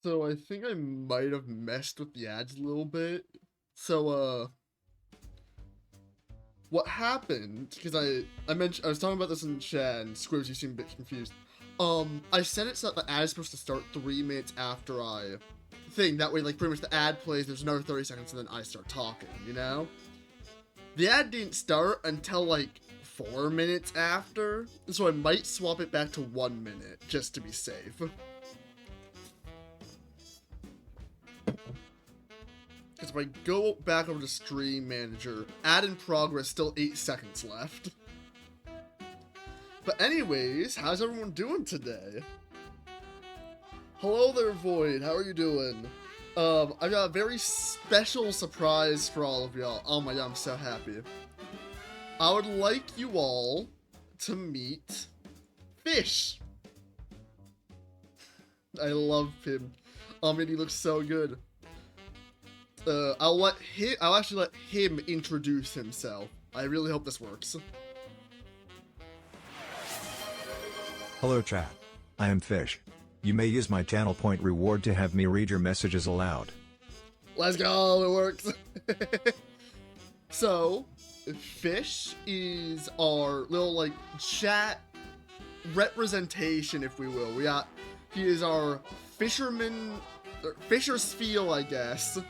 So I think I might have messed with the ads a little bit. So what happened? Because I mentioned I was talking about this in chat, and Squibs, you seem a bit confused. I set it so that the ad is supposed to start 3 minutes after I thing. That way, like pretty much the ad plays. There's another 30 seconds, and then I start talking. You know, the ad didn't start until like 4 minutes after, so I might swap it back to 1 minute just to be safe. Because if I go back over to Stream Manager, ad in progress, still 8 seconds left. But anyways, how's everyone doing today? Hello there, Void. How are you doing? I got a very special surprise for all of y'all. Oh my god, I'm so happy. I would like you all to meet Fish. I love him. And he looks so good. I'll actually let him introduce himself. I really hope this works. Hello chat. I am Fish. You may use my channel point reward to have me read your messages aloud. Let's go, it works. So, Fish is our little, like, chat representation, if we will. He is our Fisher's Feel, I guess.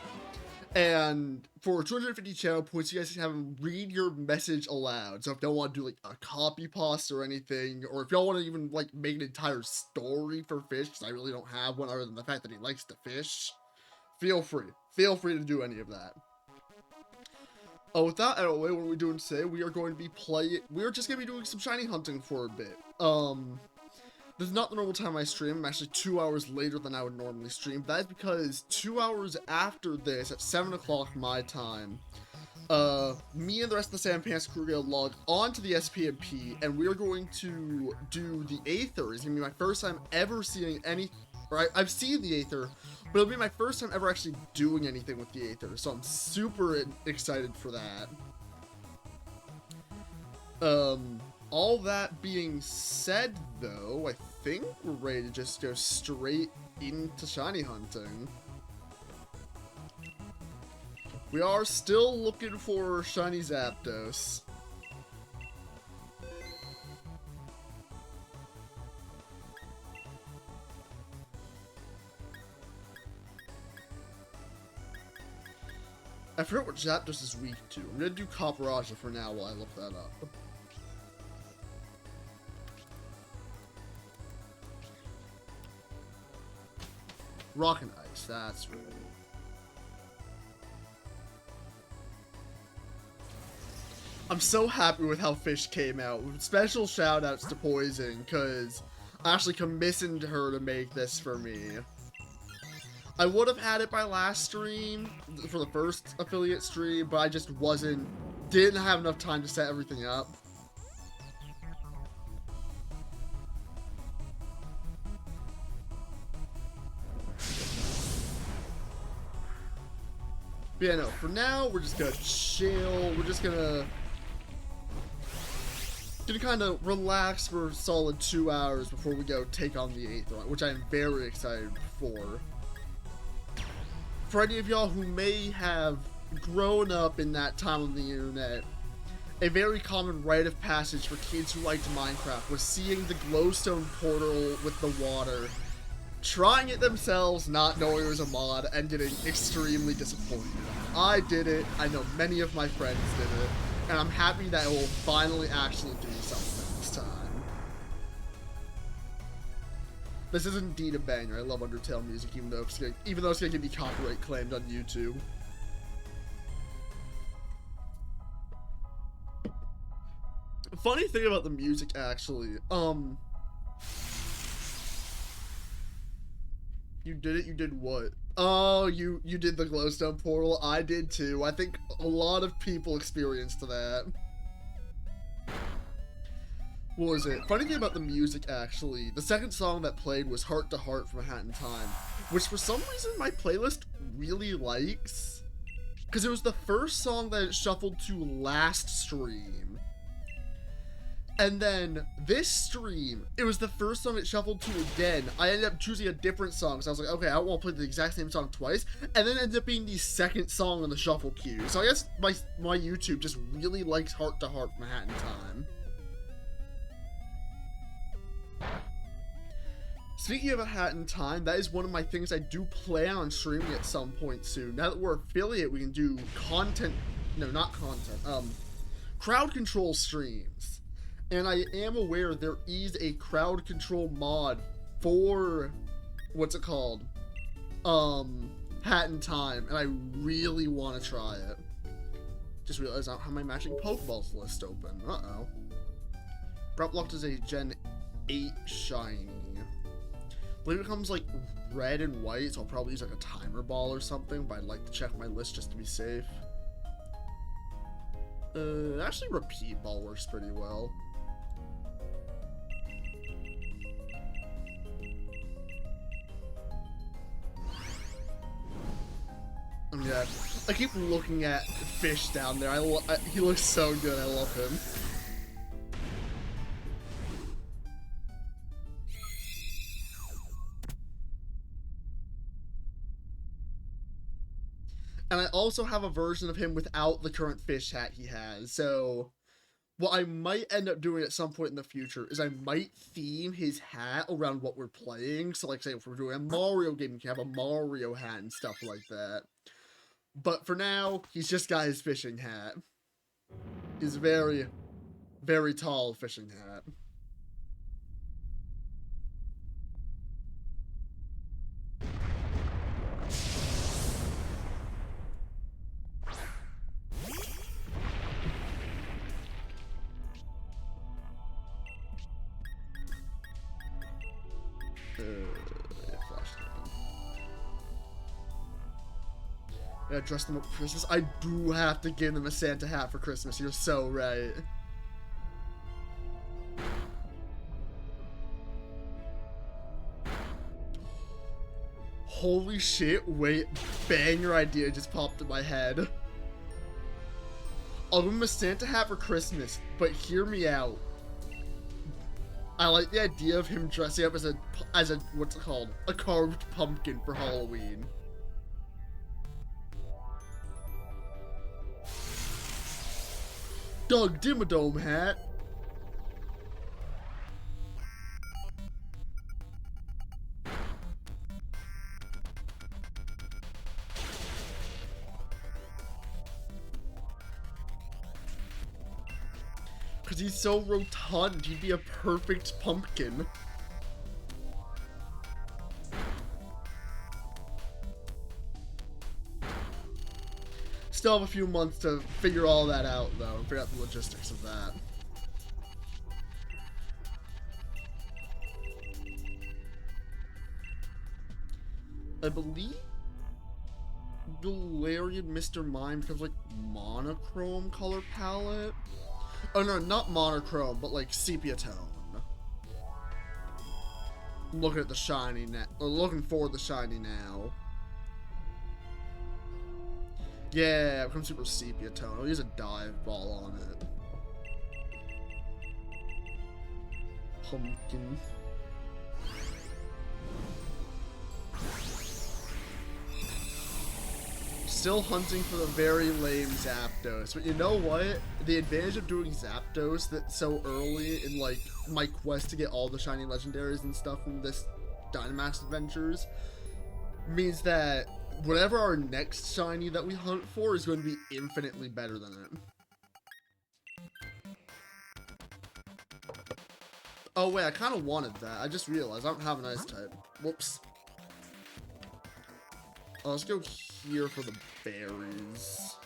And for 250 channel points, you guys can have him read your message aloud. So if you don't want to do like a copy paste or anything, or if y'all want to even like make an entire story for Fish, because I really don't have one other than the fact that he likes to fish, feel free. Feel free to do any of that. With that out of the way, what are we doing today? We are going to be we're just going to be doing some shiny hunting for a bit. This is not the normal time I stream. I'm actually 2 hours later than I would normally stream. That is because 2 hours after this, at 7 o'clock my time, me and the rest of the Salmon Pants Crew are going to log onto the SPMP, and we're going to do the Aether. It's going to be my first time ever seeing any... Right, I've seen the Aether, but it'll be my first time ever actually doing anything with the Aether, so I'm super excited for that. All that being said, though, I think we're ready to just go straight into shiny hunting. We are still looking for shiny Zapdos. I forgot what Zapdos is weak to. I'm gonna do Copperaja for now while I look that up. Rock and Ice, that's right. I'm so happy with how Fish came out. Special shoutouts to Poison, because I actually commissioned her to make this for me. I would have had it by last stream, for the first affiliate stream, but I just didn't have enough time to set everything up. But yeah, no, for now, we're just gonna chill. We're just gonna kind of relax for a solid 2 hours before we go take on the Aether, which I'm very excited for. For any of y'all who may have grown up in that time on the internet, a very common rite of passage for kids who liked Minecraft was seeing the glowstone portal with the water, trying it themselves, not knowing it was a mod, and getting extremely disappointed. I did it, I know many of my friends did it, and I'm happy that it will finally actually do something this time. This is indeed a banger. I love Undertale music, even though it's gonna get me copyright claimed on YouTube. Funny thing about the music, actually, you did it? You did what? Oh, you did the glowstone portal. I did too. I think a lot of people experienced that. What was it? Funny thing about the music, actually, the second song that played was Heart to Heart from A Hat in Time, which for some reason my playlist really likes, because it was the first song that it shuffled to last stream. And then this stream, it was the first song it shuffled to again. I ended up choosing a different song, so I was like, okay, I don't want to play the exact same song twice. And then it ended up being the second song on the shuffle queue. So I guess my YouTube just really likes Heart to Heart Manhattan Time. Speaking of Manhattan Time, that is one of my things I do plan on streaming at some point soon. Now that we're affiliate, we can do content, no, not content, crowd control streams. And I am aware there is a crowd control mod for, what's it called? Hat in Time, and I really want to try it. Just realized I don't have my matching Pokeballs list open. Uh-oh. Bratlocked is a Gen 8 shiny. I believe it comes like red and white, so I'll probably use like a timer ball or something, but I'd like to check my list just to be safe. Actually repeat ball works pretty well. Yeah, I keep looking at Fish down there. He looks so good. I love him. And I also have a version of him without the current fish hat he has. So what I might end up doing at some point in the future is I might theme his hat around what we're playing. So like say if we're doing a Mario game, you can have a Mario hat and stuff like that. But for now, he's just got his fishing hat. His very, very tall fishing hat. Yeah, dress them up for Christmas. I do have to give them a Santa hat for Christmas. You're so right. Holy shit, wait, banger idea just popped in my head. I'll give him a Santa hat for Christmas, but hear me out. I like the idea of him dressing up as a what's it called? A carved pumpkin for Halloween. Doug Dimmadome hat. Because he's so rotund, he'd be a perfect pumpkin. Still have a few months to figure all that out, though, and figure out the logistics of that. I believe Galarian Mr. Mime becomes like monochrome color palette. Oh no, not monochrome, but like sepia tone. I'm looking at the shiny now. Looking for the shiny now. Yeah, it becomes super sepia tone. I'll use a dive ball on it. Pumpkin. Still hunting for the very lame Zapdos, but you know what? The advantage of doing Zapdos that so early in like my quest to get all the shiny legendaries and stuff from this Dynamax Adventures means that whatever our next shiny that we hunt for is going to be infinitely better than it. Oh wait, I kind of wanted that. I just realized I don't have an ice type. Whoops. Oh, let's go here for the berries.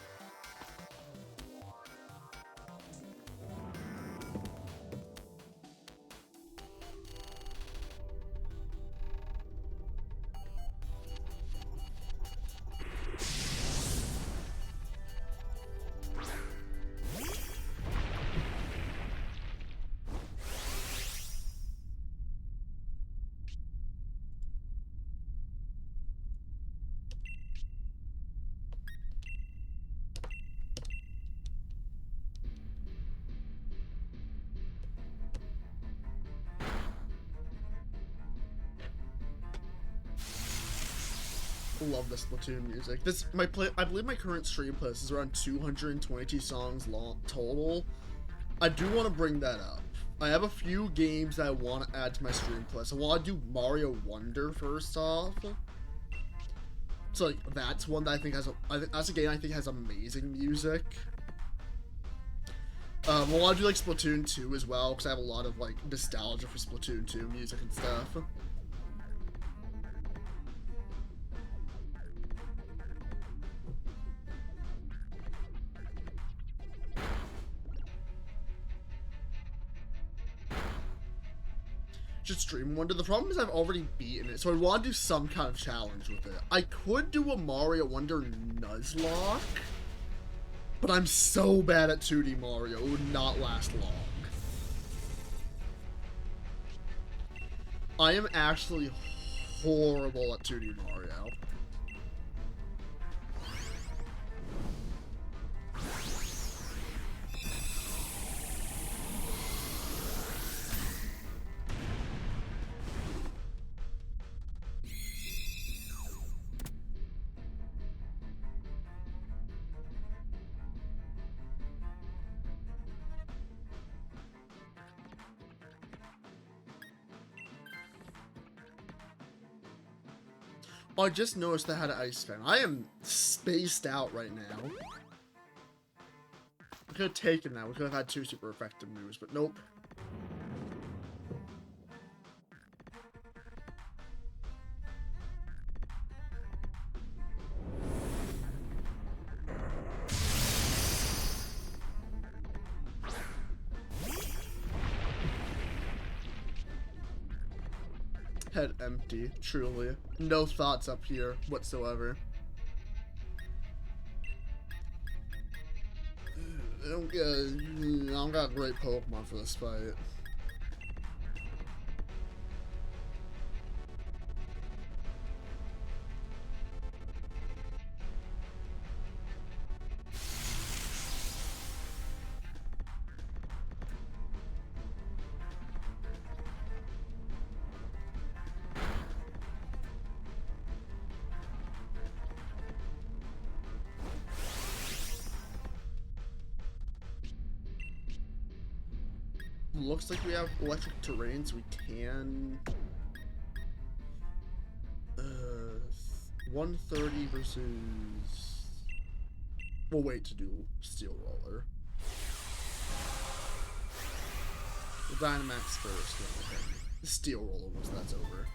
Love the Splatoon music. I believe my current stream playlist is around 222 songs long total. I do want to bring that up. I have a few games that I want to add to my stream playlist. I want to do Mario Wonder first off. So like that's one that I think that's a game I think has amazing music. I want to do like Splatoon 2 as well because I have a lot of like nostalgia for Splatoon 2 music and stuff. Just Dream Wonder. The problem is I've already beaten it, so I want to do some kind of challenge with it. I could do a Mario Wonder Nuzlocke, but I'm so bad at 2D Mario, it would not last long. I am actually horrible at 2D Mario. I just noticed I had an ice fan. I am spaced out right now. I could have taken that. We could have had 2 super effective moves, but nope. Head empty, truly. No thoughts up here whatsoever. I don't got great Pokemon for this fight. Looks like we have electric terrain, so we can 130 versus we'll wait to do Steel Roller. We'll Dynamax first, then Steel Roller once that's over.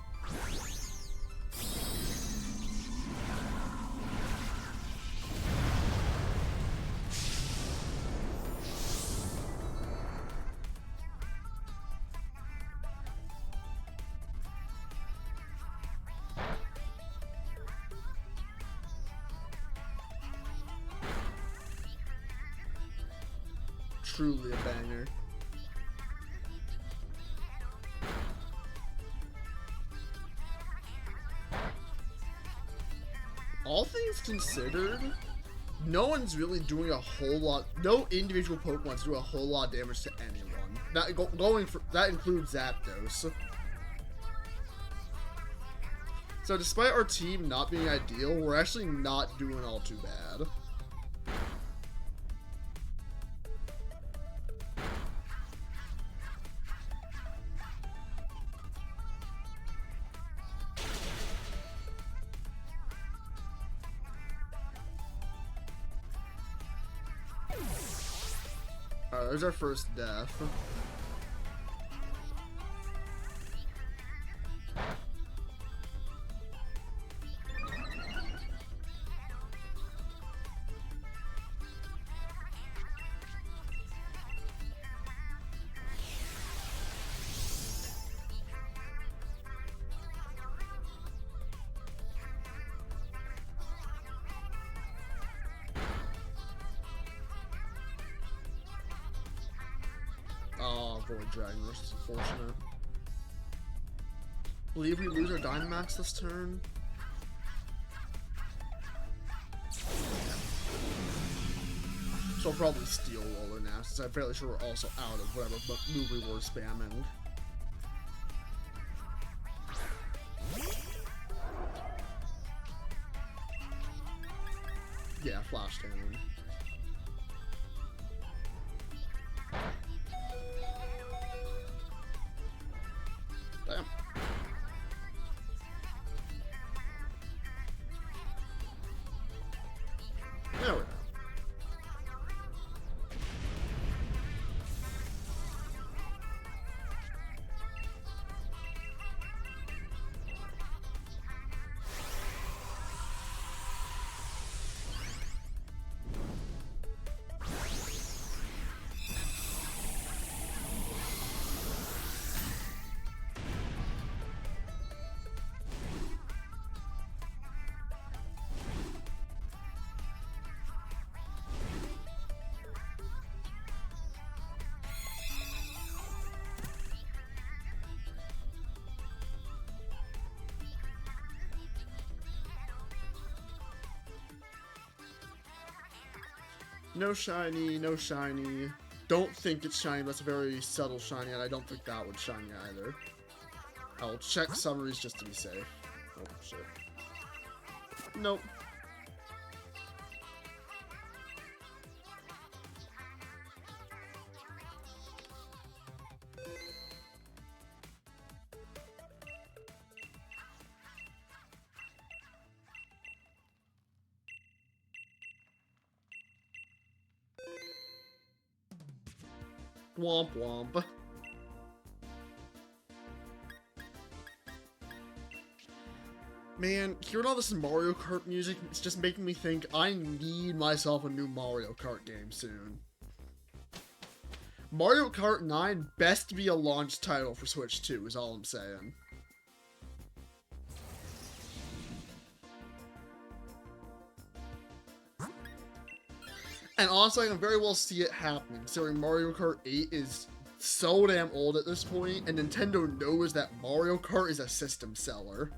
Truly a banger. All things considered, no one's really doing a whole lot. No individual Pokemon's doing a whole lot of damage to anyone. That includes Zapdos. So despite our team not being ideal, we're actually not doing all too bad. There's our first death. Void Dragon, which is unfortunate. Believe we lose our Dynamax this turn. So I'll probably Steel Roller now, since I'm fairly sure we're also out of whatever move we were spamming. Yeah, flash cannon. Damn. There we go. No shiny, no shiny. Don't think it's shiny, that's a very subtle shiny, and I don't think that one's shiny either. I'll check summaries just to be safe. Oh, shit. Nope. Womp womp. Man, hearing all this Mario Kart music, it's just making me think I need myself a new Mario Kart game soon. Mario Kart 9 best be a launch title for Switch 2 is all I'm saying. And honestly, I can very well see it happening, considering Mario Kart 8 is so damn old at this point, and Nintendo knows that Mario Kart is a system seller.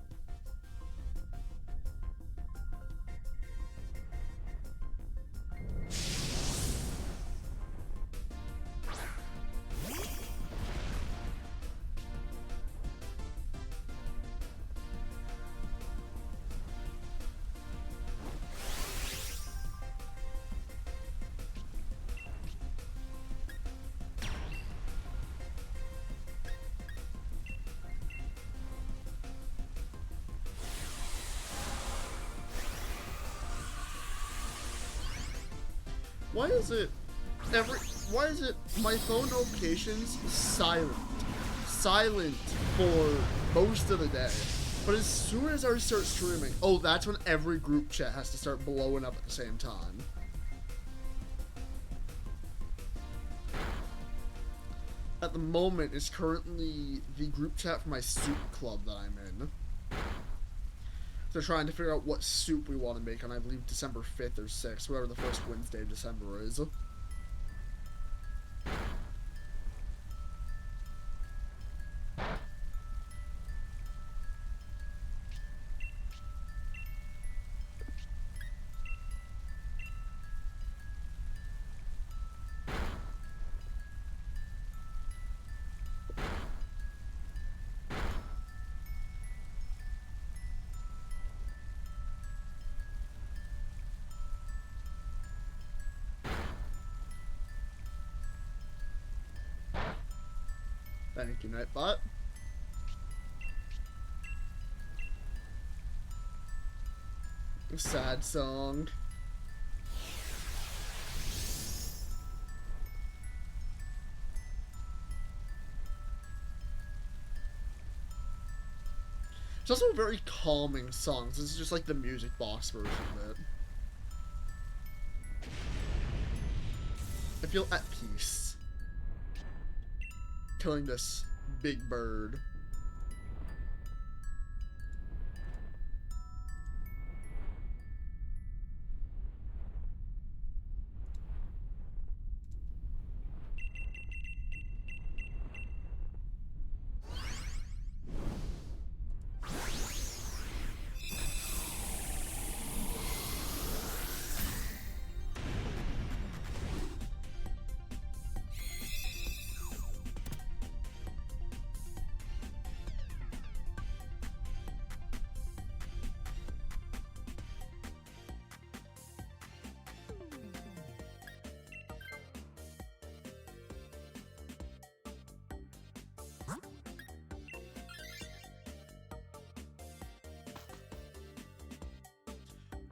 Why is it my phone notifications silent for most of the day, but as soon as I start streaming, oh, that's when every group chat has to start blowing up at the same time. At the moment, it's currently the group chat for my soup club that I'm in. They're trying to figure out what soup we want to make on, I believe, December 5th or 6th, whatever the first Wednesday of December is. Thank you, Nightbot. Sad song. It's also a very calming song. This is just like the music box version of it. I feel at peace. Killing this big bird.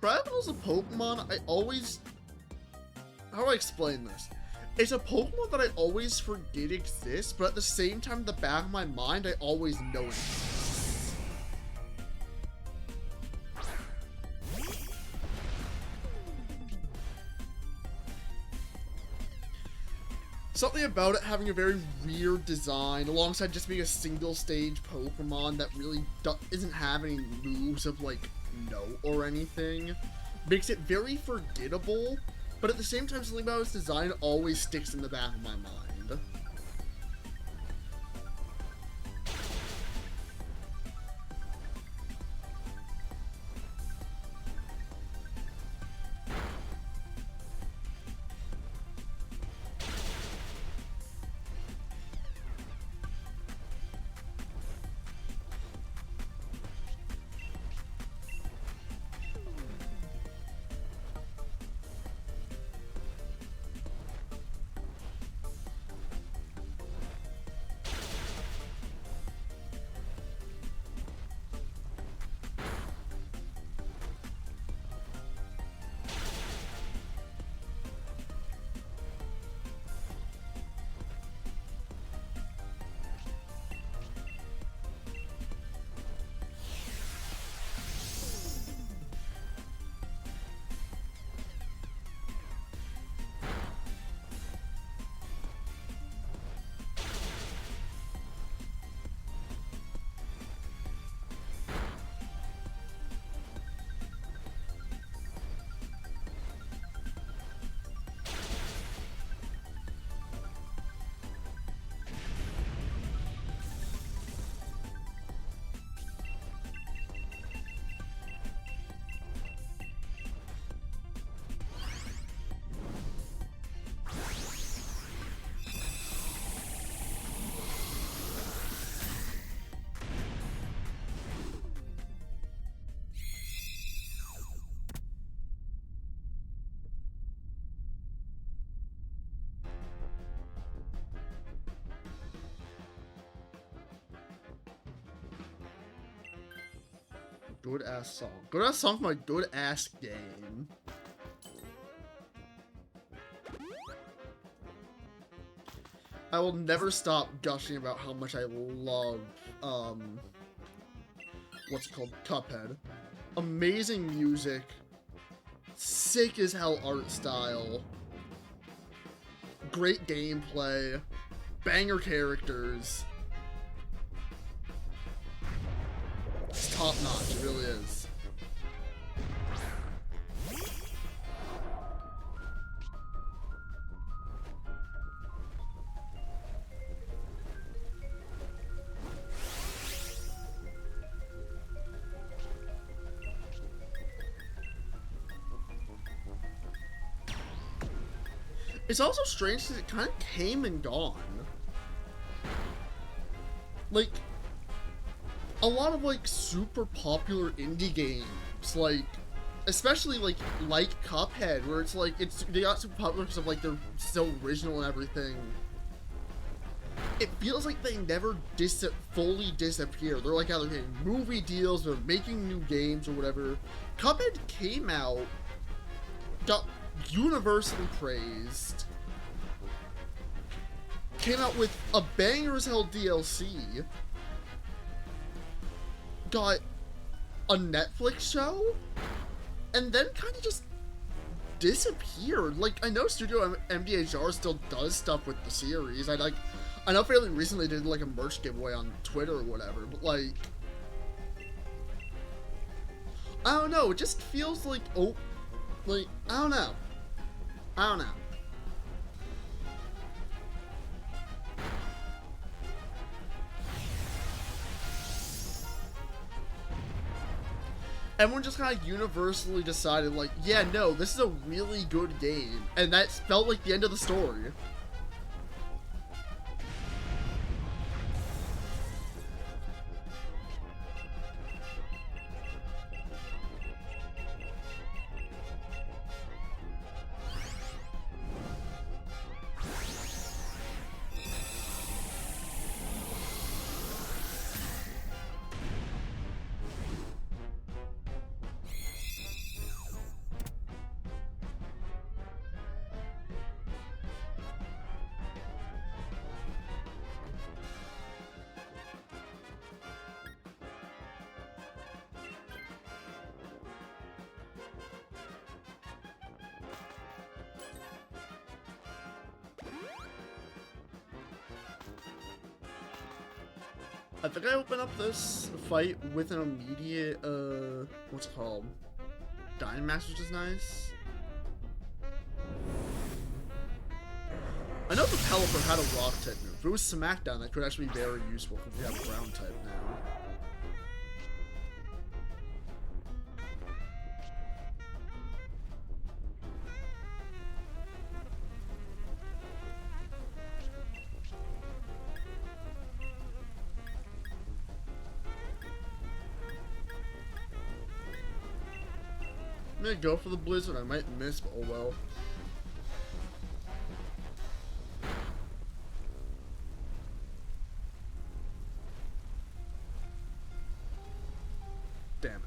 Bravos a Pokemon I always... How do I explain this? It's a Pokemon that I always forget exists, but at the same time, in the back of my mind, I always know it exists. Something about it having a very weird design, alongside just being a single stage Pokemon that really isn't having any moves of like note or anything, makes it very forgettable, but at the same time something about its design always sticks in the back of my mind. Good ass song. Good ass song from a good ass game. I will never stop gushing about how much I love, what's it called? Cuphead. Amazing music. Sick as hell art style. Great gameplay. Banger characters. It's top notch, it really is. It's also strange because it kind of came and gone. Like, a lot of like super popular indie games, like especially like Cuphead, where it's like they got super popular because of like they're so original and everything. It feels like they never fully disappear. They're like either getting movie deals or making new games or whatever. Cuphead came out, got universally praised, came out with a banger as hell DLC, got a Netflix show, and then kind of just disappeared. Like, I know Studio MDHR still does stuff with the series. I know fairly recently they did like a merch giveaway on Twitter or whatever, but like, I don't know, it just feels like, I don't know. Everyone just kind of universally decided, like, yeah, no, this is a really good game. And that felt like the end of the story. I think I open up this fight with an immediate, what's it called? Dynamax, which is nice. I know the Pelipper had a rock type move. If it was Smackdown, that could actually be very useful because we have ground type now. I'm gonna go for the Blizzard. I might miss, but oh well. Damn it.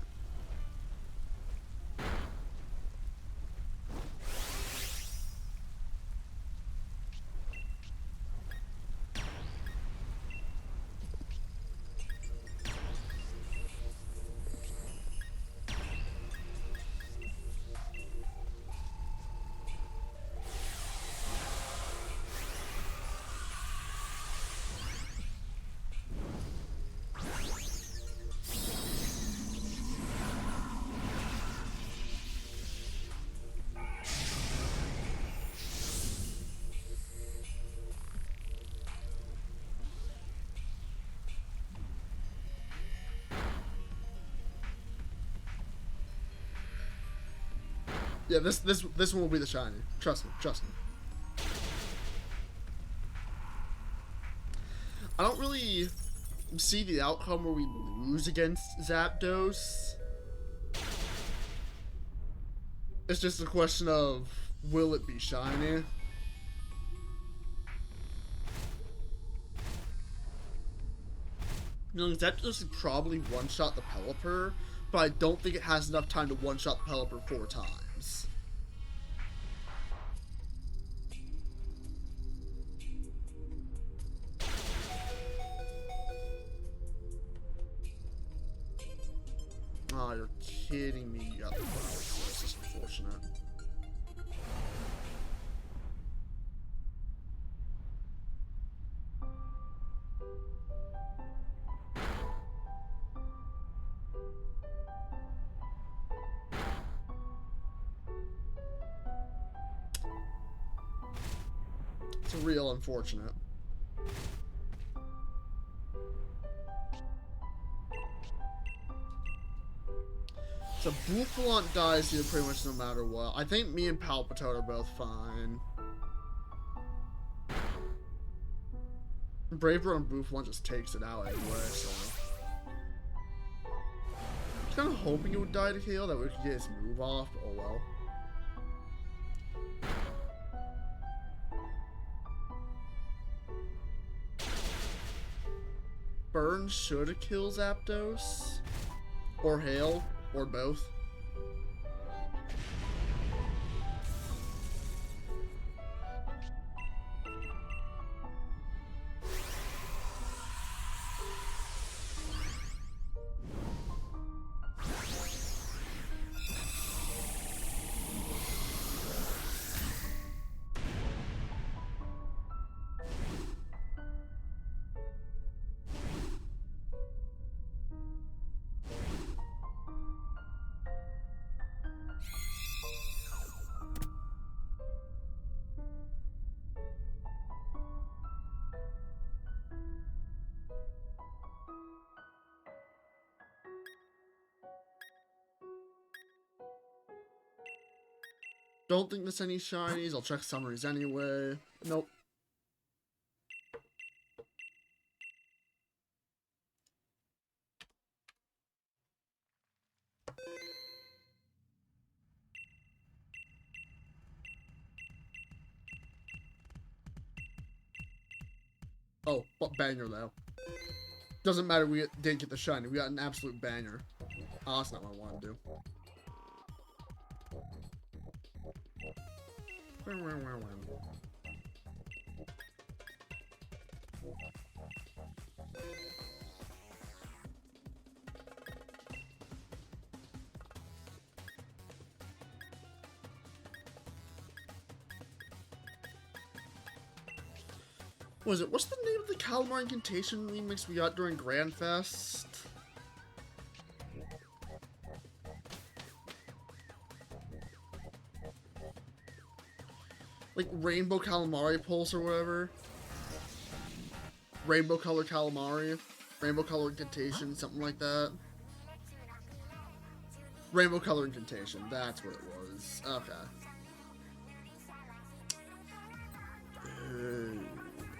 Yeah, this one will be the shiny. Trust me, trust me. I don't really see the outcome where we lose against Zapdos. It's just a question of, will it be shiny? You know, Zapdos could probably one-shot the Pelipper, but I don't think it has enough time to one-shot the Pelipper 4 times. Oh, you're kidding me. You got the Flower. This is unfortunate. It's real unfortunate. So Boufflant dies here pretty much no matter what. I think me and Palpitoad are both fine. Braver on Boufflant just takes it out anyway, so. I was kind of hoping it would die to heal, that we could get his move off, but oh well. Burn should have killed Zapdos. Or Hail. Or both. Don't think there's any shinies. I'll check summaries anyway. Nope. Oh, but banger though. Doesn't matter we didn't get the shiny. We got an absolute banger. Oh, that's not what I want to do. What's the name of the Calamari Incantation remix we got during Grand Fest? Like Rainbow Calamari Pulse or whatever. Rainbow Color Calamari. Rainbow Color Incantation, something like that. Rainbow Color Incantation, that's what it was. Okay.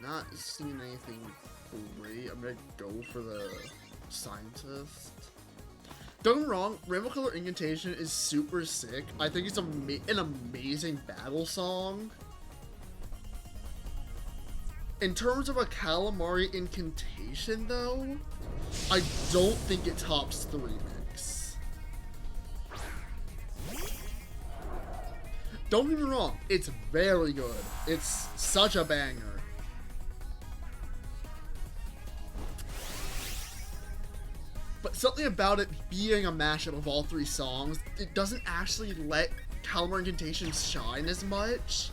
Not seeing anything great. I'm gonna go for the Scientist. Don't get me wrong, Rainbow Color Incantation is super sick. I think it's an amazing battle song. In terms of a Calamari Incantation, though, I don't think it tops the remix. Don't get me wrong, it's very good. It's such a banger. But something about it being a mashup of all three songs, it doesn't actually let Calamari Incantation shine as much.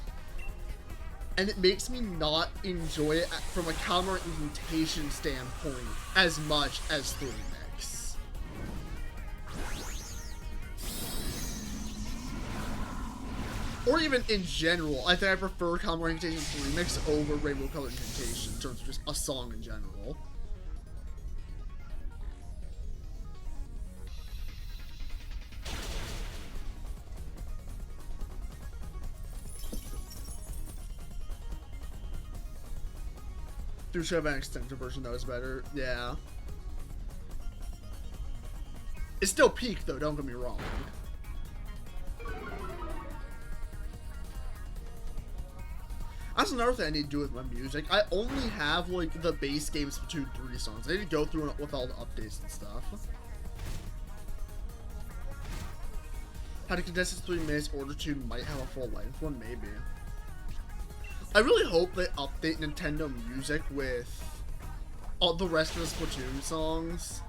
And it makes me not enjoy it from a Calamari Incantation standpoint as much as the remix. Or even in general, I think I prefer Calamari Incantation's remix over Rainbow Color Incantation in terms of just a song in general. Do should have an extended version that was better. Yeah. It's still peak though, don't get me wrong. That's another thing I need to do with my music. I only have like the base game Splatoon 3 songs. I need to go through it with all the updates and stuff. How to contest this 3 minutes, Order 2 might have a full length one, maybe. I really hope they update Nintendo Music with all the rest of the Splatoon songs.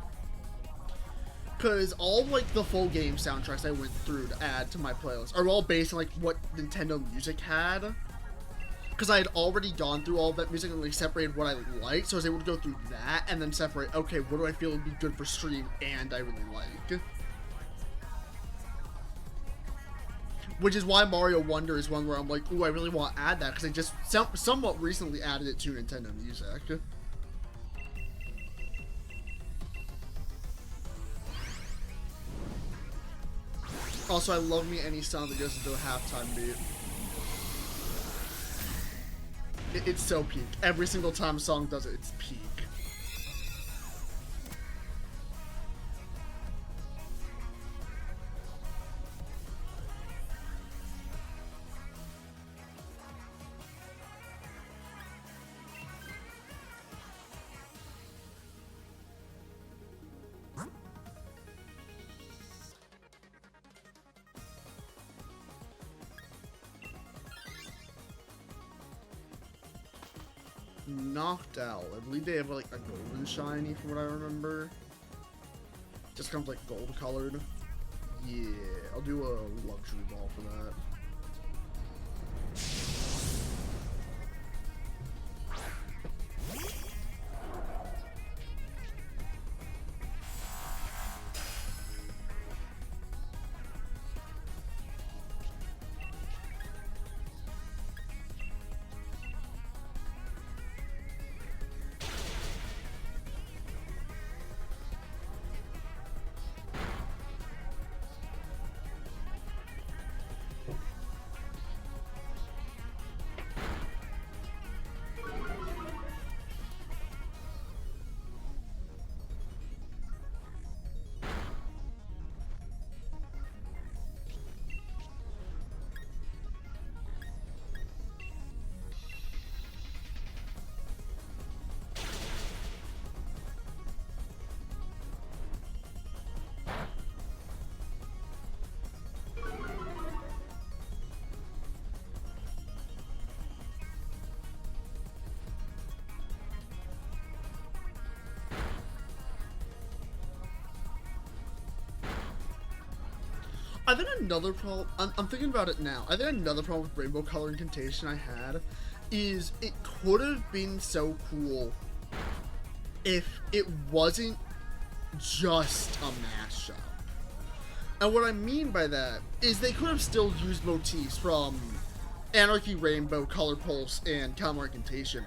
Because all like the full game soundtracks I went through to add to my playlist are all based on like what Nintendo Music had. Because I had already gone through all that music and like separated what I liked, so I was able to go through that and then separate, okay, what do I feel would be good for stream and I really like. Which is why Mario Wonder is one where I'm like, ooh, I really want to add that, because I just somewhat recently added it to Nintendo Music. Also, I love me any song that goes into a halftime beat. It's so peak. Every single time a song does it, it's peak. Knocked out. I believe they have like a golden shiny from what I remember. Just comes like gold colored. Yeah, I'll do a luxury ball for that. I think another problem, I'm thinking about it now, I think another problem with Rainbow Color Incantation I had is it could have been so cool if it wasn't just a mashup. And what I mean by that is they could have still used motifs from Anarchy Rainbow, Color Pulse, and Calamari Contagion,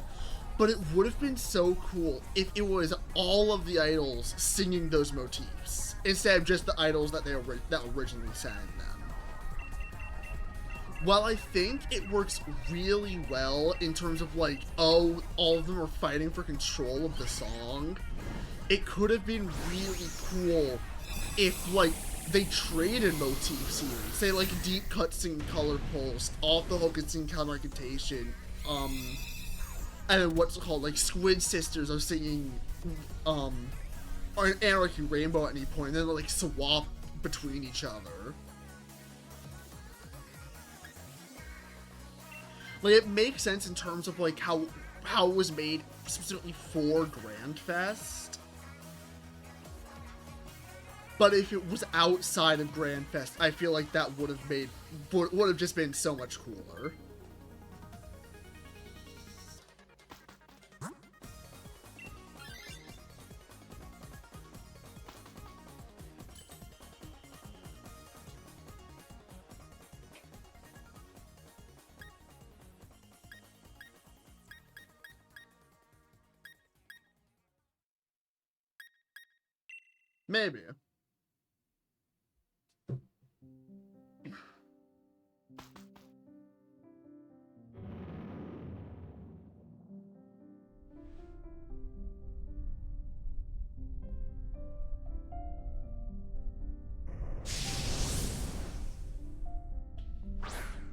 but it would have been so cool if it was all of the idols singing those motifs instead of just the idols that that originally sang them. While I think it works really well in terms of like, oh, all of them are fighting for control of the song, it could have been really cool if like they traded motifs here. Say like Deep Cut singing Color Pulse, Off the Hook and singing Calamari Contagion, and then what's it called, like Squid Sisters are singing Anarchy Rainbow at any point, and then they like swap between each other. Like, it makes sense in terms of like how it was made specifically for Grandfest. But if it was outside of Grandfest, I feel like that would have just been so much cooler. Maybe.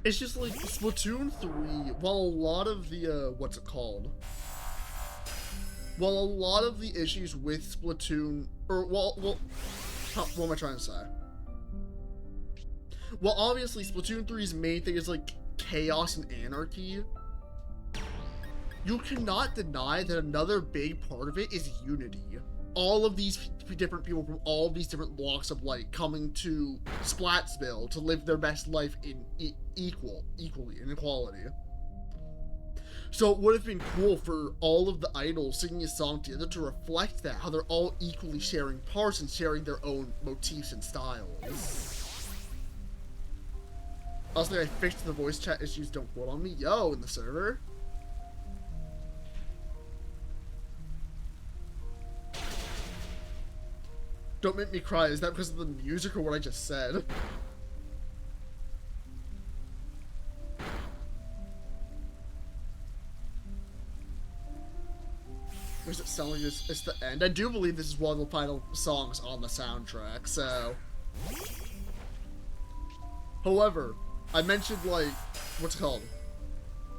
It's just like Splatoon 3, while a lot of the, what's it called? While a lot of the issues with Splatoon, or, what am I trying to say? Well, obviously, Splatoon 3's main thing is, like, chaos and anarchy. You cannot deny that another big part of it is unity. All of these different people from all of these different walks of life coming to Splatsville to live their best life in equally, in equality. So it would have been cool for all of the idols singing a song together to reflect that, how they're all equally sharing parts and sharing their own motifs and styles. Also, I fixed the voice chat issues, don't quote on me. Yo, in the server. Don't make me cry. Is that because of the music or what I just said? Or does it sound like it's the end? I do believe this is one of the final songs on the soundtrack, so... However, I mentioned, like, what's it called?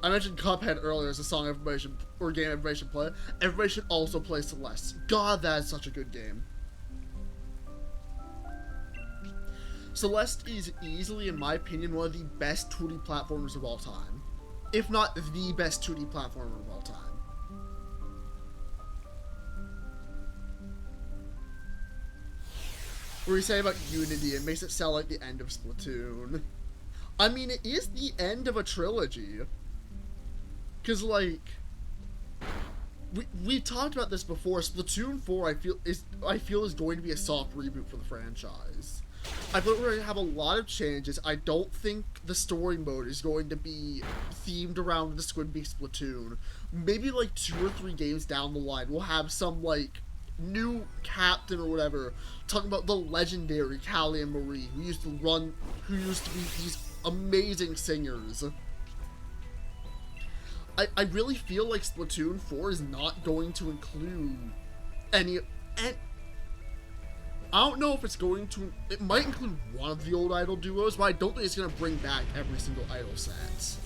I mentioned Cuphead earlier as a song everybody should, or game everybody should play. Everybody should also play Celeste. God, that is such a good game. Celeste is easily, in my opinion, one of the best 2D platformers of all time. If not the best 2D platformer of all time. What you say about Unity, it makes it sound like the end of Splatoon. I mean, it is the end of a trilogy. Because, like, we talked about this before. Splatoon 4, I feel is going to be a soft reboot for the franchise. I feel we're going to have a lot of changes. I don't think the story mode is going to be themed around the Squid Beak Splatoon. Maybe like 2 or 3 games down the line, we'll have some like new captain or whatever talking about the legendary Callie and Marie who used to be these amazing singers. I really feel like Splatoon 4 is not going to include any. I don't know if it's going to... It might include one of the old idol duos, but I don't think it's going to bring back every single idol set.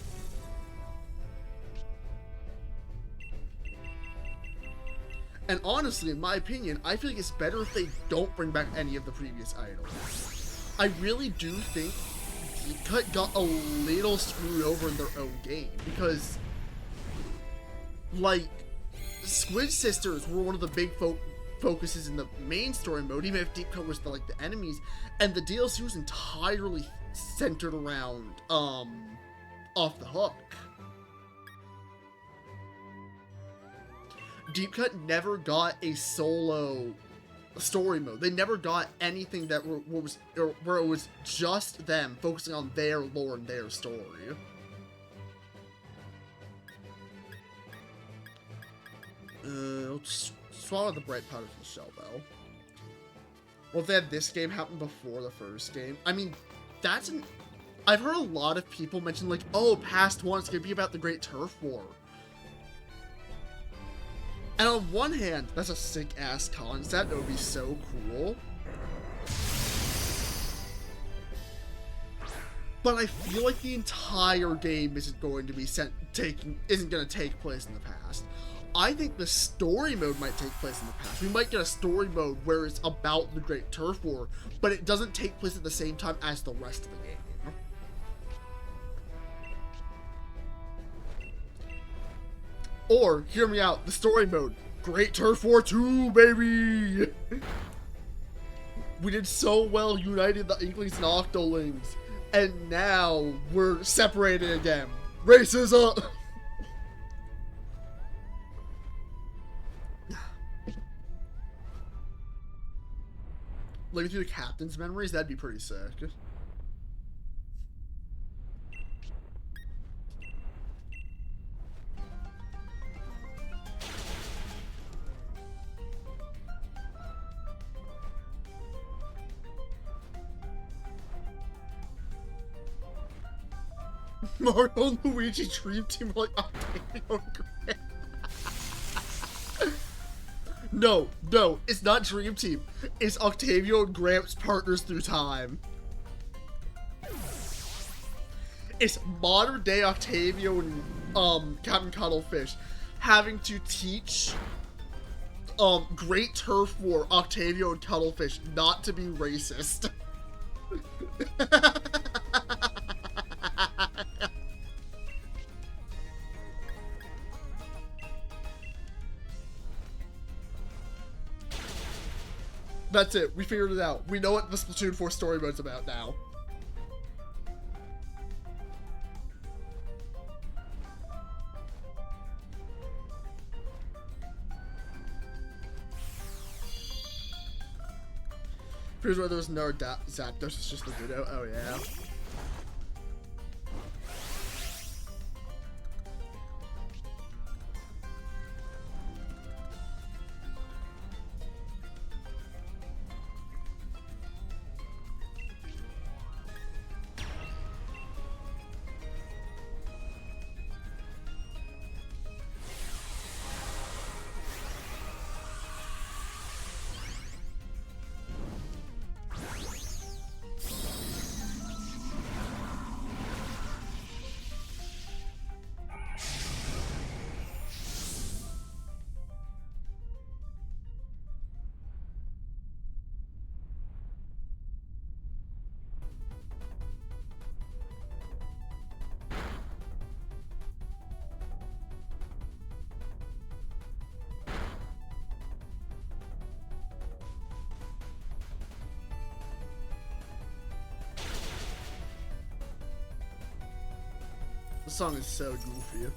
And honestly, in my opinion, I feel like it's better if they don't bring back any of the previous idols. I really do think Deep Cut got a little screwed over in their own game, because, like, Squid Sisters were one of the big focuses in the main story mode, even if Deep Cut was the enemies, and the DLC was entirely centered around Off the Hook. Deep Cut never got a solo story mode. They never got anything that was where it was just them focusing on their lore and their story. Let's swallow the bright powder from the shell, though. Well, if they had this game happen before the first game, I mean, that's an... I've heard a lot of people mention, like, oh, past one, it's gonna be about the Great Turf War. And on one hand, that's a sick-ass concept, that would be so cool. But I feel like the entire game isn't going to be isn't going to take place in the past. I think the story mode might take place in the past. We might get a story mode where it's about the Great Turf War, but it doesn't take place at the same time as the rest of the game. Or, hear me out, the story mode, Great Turf War 2, baby! We did so well uniting the Inklings and Octolings, and now we're separated again. Racism! Living through the captain's memories, that'd be pretty sick. Mario and Luigi Dream Team like Octavio and Gramps. No, it's not Dream Team. It's Octavio and Gramps partners through time. It's modern day Octavio and Captain Cuttlefish having to teach Great Turf War Octavio and Cuttlefish not to be racist. That's it. We figured it out. We know what the Splatoon 4 story mode's about now. Here's where there was no Zapdos, it's just the Widow. Oh, yeah. The song is so goofy.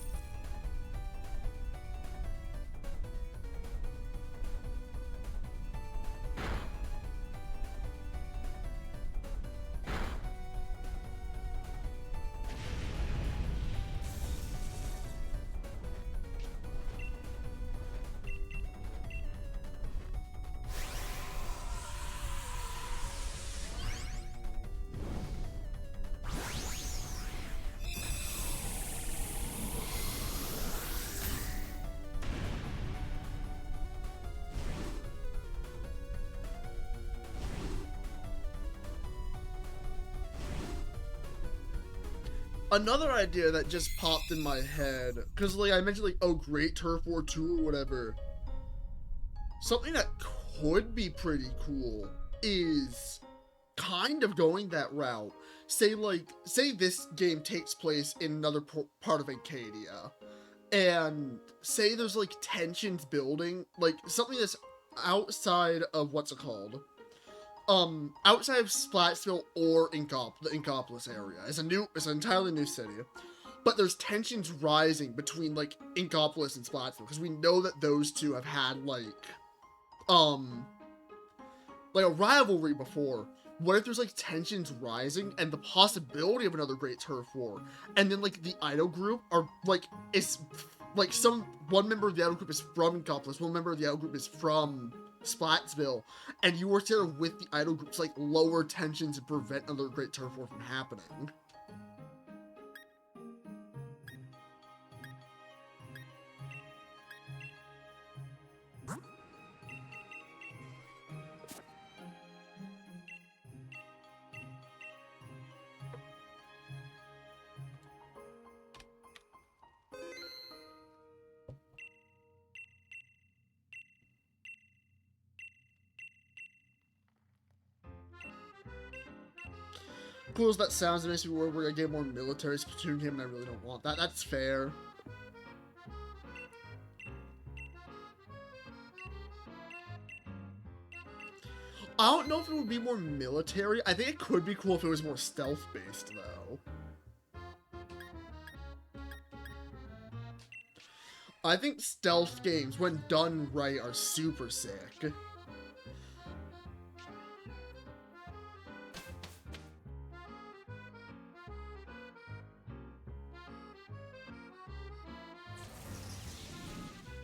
Another idea that just popped in my head, because like I mentioned, like, oh, Great Turf War 2 or whatever. Something that could be pretty cool is kind of going that route. Say this game takes place in another part of Acadia, and say there's like tensions building, like something that's outside of what's it called? Outside of Splatsville or the Inkopolis area. It's an entirely new city. but there's tensions rising between like Inkopolis and Splatsville because we know that those two have had like a rivalry before. What if there's like tensions rising and the possibility of another great turf war, and then like the Idol group are like is like one member of the Idol group is from Inkopolis, one member of the Idol group is from Splatsville, and you work together with the Idol groups like lower tensions and prevent another great turf war from happening. Cool as that sounds, it makes me worry we're gonna get more military Splatoon game, and I really don't want that. That's fair. I don't know if it would be more military. I think it could be cool if it was more stealth-based, though. I think stealth games, when done right, are super sick.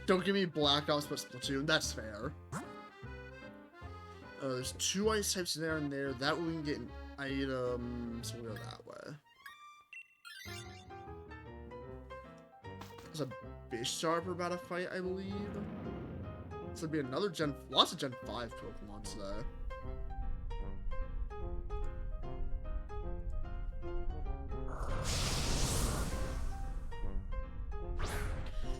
Don't give me Black Ops but Splatoon, that's fair. There's 2 ice types there and there. That way we can get an item, so we'll go that way. There's a Bisharp about to fight, I believe. So there'll be another lots of Gen 5 Pokemon today.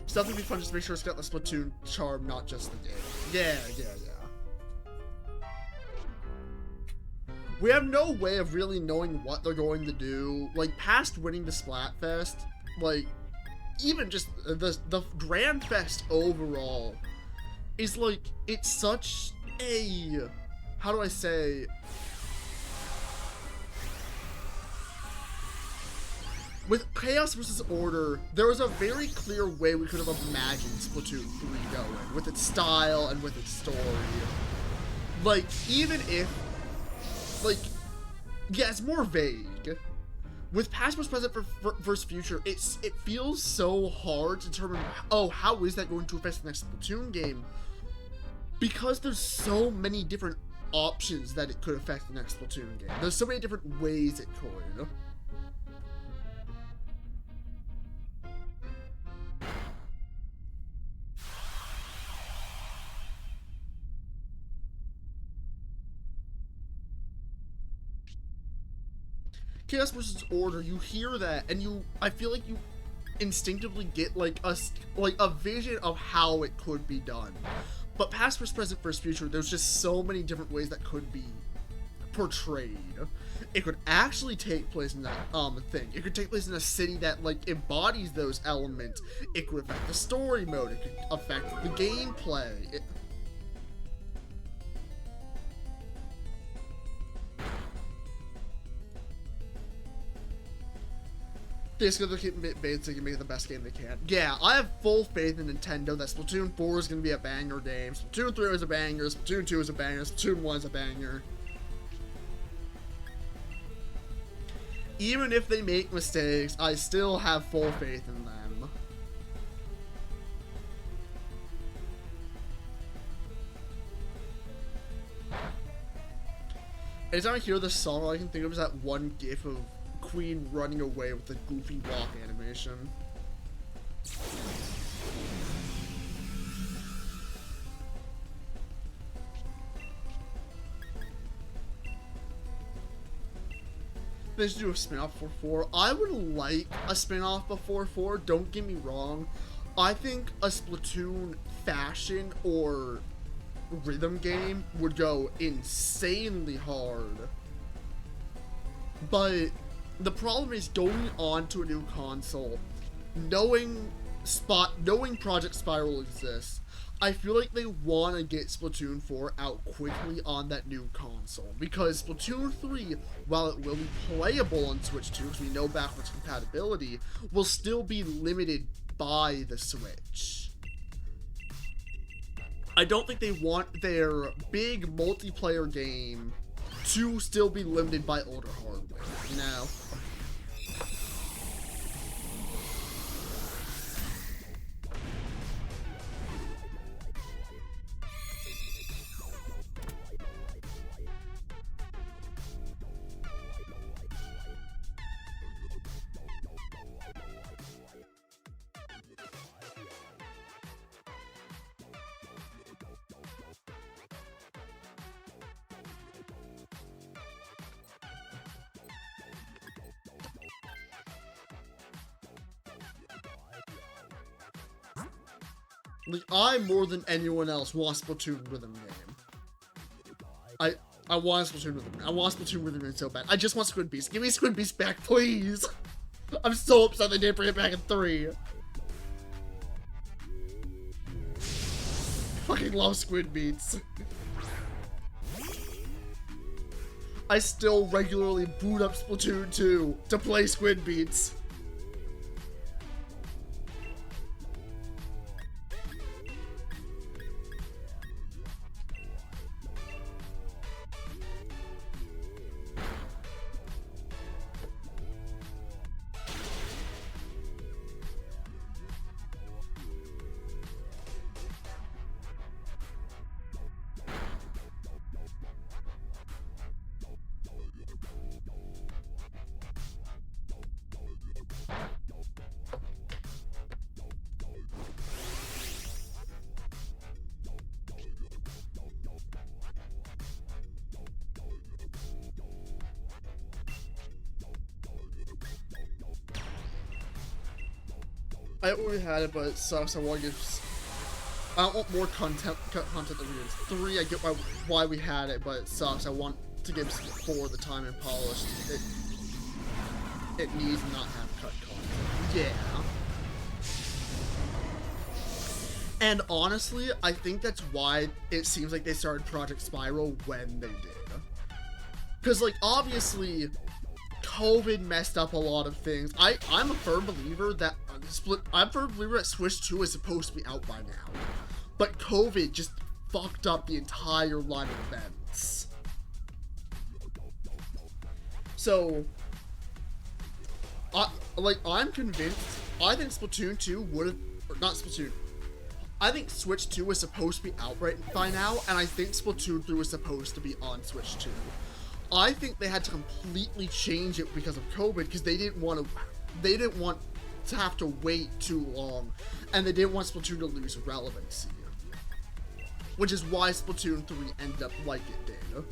It's definitely be fun just to make sure it's got the Splatoon charm, not just the game. Yeah. We have no way of really knowing what they're going to do. Like, past winning the Splatfest, like, even just the Grand Fest overall is like, it's such a, how do I say, with Chaos vs. Order, there was a very clear way we could have imagined Splatoon 3 going, with its style and with its story. Like, even if, like, yeah, it's more vague. With past vs. present versus future, it feels so hard to determine, oh, how is that going to affect the next Splatoon game? Because there's so many different options that it could affect the next Splatoon game. There's so many different ways it could. Chaos vs. Order, you hear that, and I feel like you instinctively get like a vision of how it could be done. But past vs. present versus future, there's just so many different ways that could be portrayed. It could actually take place in that thing. It could take place in a city that like embodies those elements. It could affect the story mode. It could affect the gameplay. Basically, they're keeping it basic and making the best game they can. Yeah, I have full faith in Nintendo that Splatoon 4 is going to be a banger game. Splatoon 3 is a banger. Splatoon 2 is a banger. Splatoon 1 is a banger. Even if they make mistakes, I still have full faith in them. Anytime I hear this song, all I can think of is that one gif of Queen running away with the goofy walk animation. They should do a spin-off before 4. I would like a spin-off before 4, don't get me wrong. I think a Splatoon fashion or rhythm game would go insanely hard. But the problem is going on to a new console, knowing Project Spiral exists, I feel like they want to get Splatoon 4 out quickly on that new console, because Splatoon 3, while it will be playable on Switch 2, because we know backwards compatibility, will still be limited by the Switch. I don't think they want their big multiplayer game to still be limited by older hardware, you know? Like, I, more than anyone else, want Splatoon rhythm game. I want Splatoon rhythm. I want Splatoon rhythm game so bad. I just want Squid Beast. Give me Squid Beast back, please! I'm so upset they didn't bring it back in 3. Fucking love Squid Beats. I still regularly boot up Splatoon 2 to play Squid Beats. I already had it, but it sucks. I want to give. I don't want more content than we did. 3, I get why we had it, but it sucks. I want to give 4 the time and polish. It needs to not have cut content. Yeah. And honestly, I think that's why it seems like they started Project Spiral when they did. Because, like, obviously, COVID messed up a lot of things. I'm a firm believer that Switch 2 is supposed to be out by now, but COVID just fucked up the entire line of events. So, I'm convinced. I think Splatoon 2 would have, or not Splatoon. I think Switch 2 was supposed to be out right by now, and I think Splatoon 3 was supposed to be on Switch 2. I think they had to completely change it because of COVID, because they didn't want to have to wait too long, and they didn't want Splatoon to lose relevancy, which is why Splatoon 3 ended up like it did.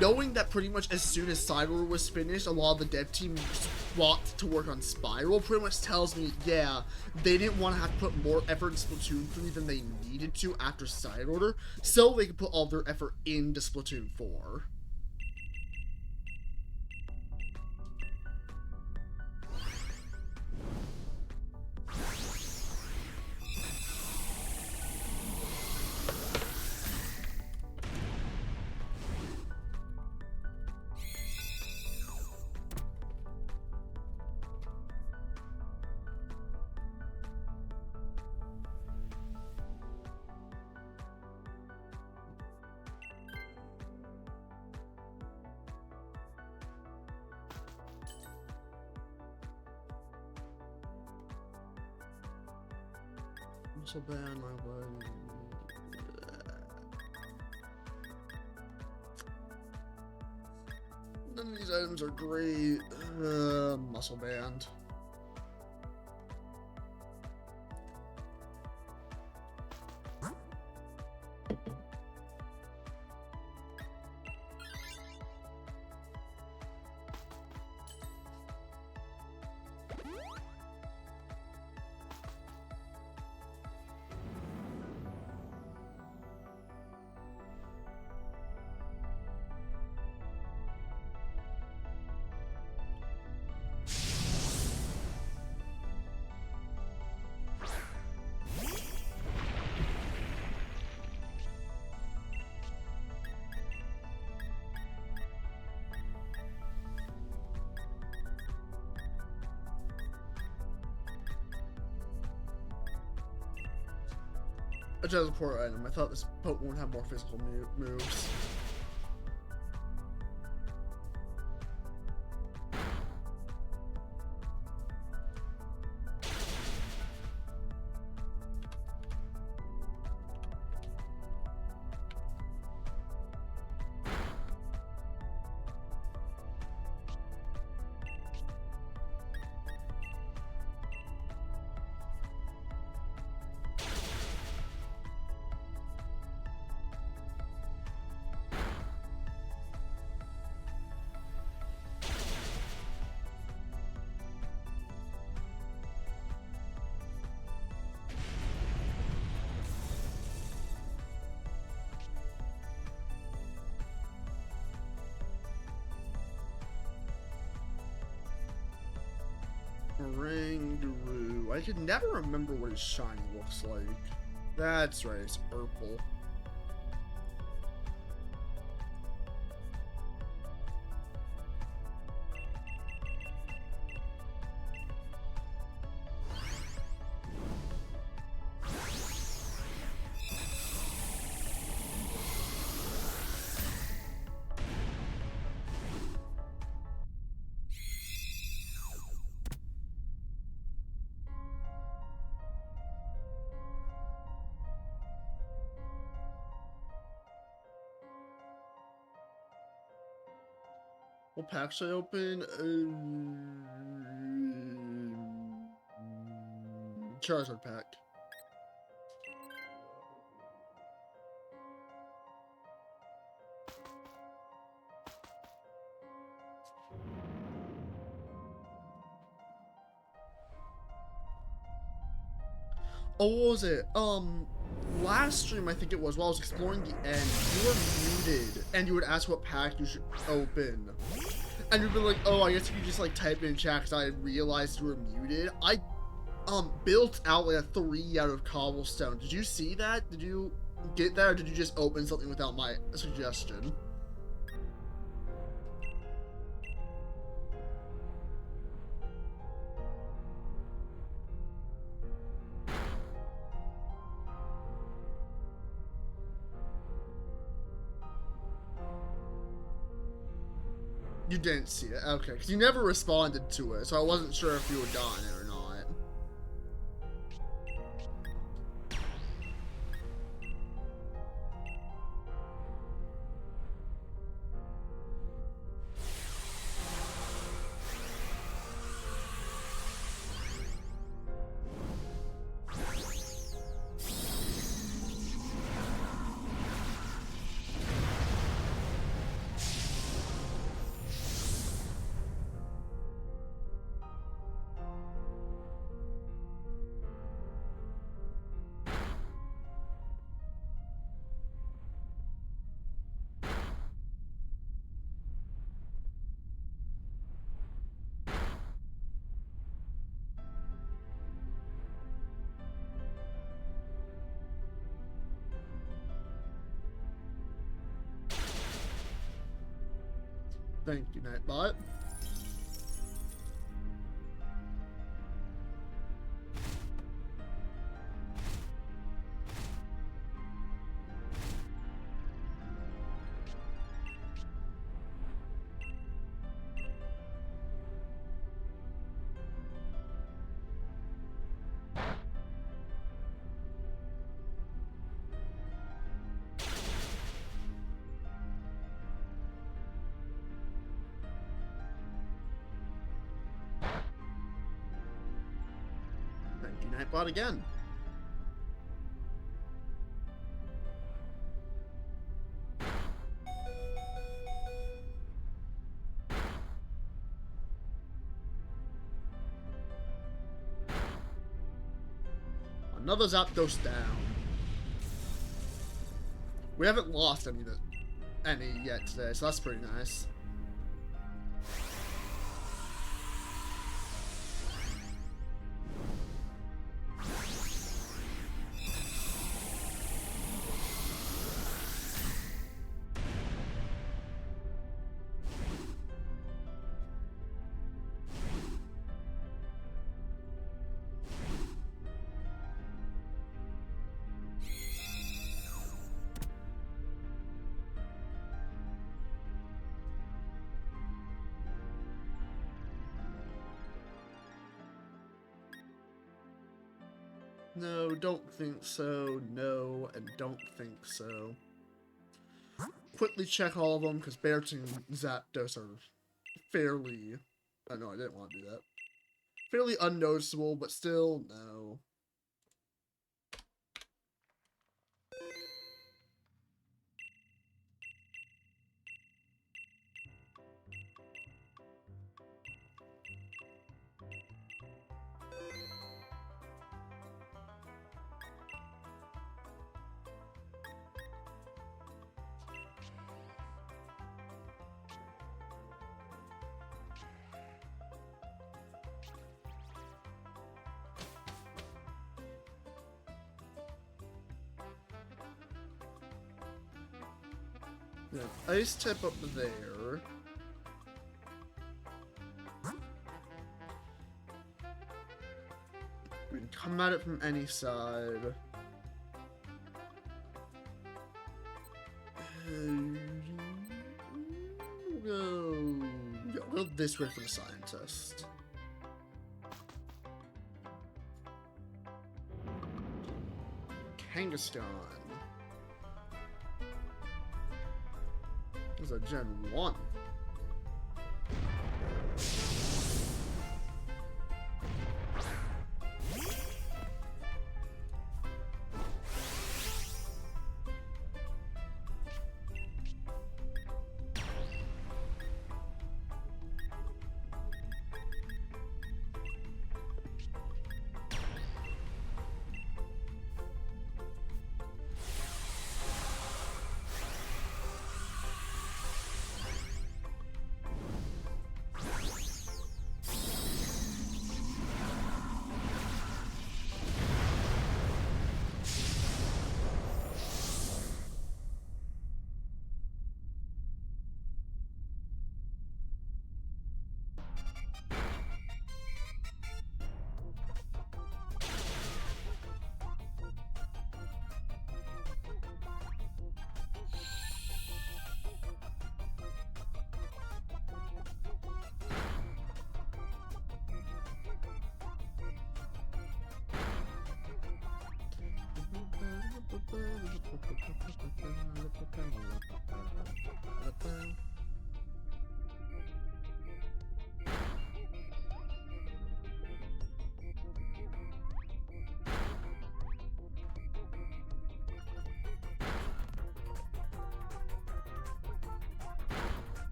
Knowing that pretty much as soon as Cyber was finished, a lot of the dev team swapped to work on Spiral, pretty much tells me, yeah, they didn't want to have to put more effort in Splatoon 3 than they needed to after Side Order, so they could put all their effort into Splatoon 4. So bad, my bud. None of these items are great. Muscle band. A teleport item. I thought this Pokemon would have more physical moves. Rangaroo. I can never remember what his shiny looks like. That's right, it's purple. What pack should I open? Charizard pack. Oh, what was it? Last stream I think it was, while I was exploring the end, you were muted, and you would ask what pack you should open. And you'd be like, oh, I guess you could just like type in chat because I realized you were muted. I built out like a 3 out of cobblestone. Did you see that? Did you get that, or did you just open something without my suggestion? You didn't see it, okay, because you never responded to it, so I wasn't sure if you had gotten it or not. Thank you, Nightbot. Thank you, Nightbot, again. Another Zapdos down. We haven't lost any yet today, so that's pretty nice. No, don't think so. No, and don't think so. Quickly check all of them, because Barrett and Zapdos are fairly... Oh, no, I didn't want to do that. Fairly unnoticeable, but still, no. Yeah, ice tip up there. We can come at it from any side. We'll go this way for the scientist. Kangaskhan. This is a Gen 1.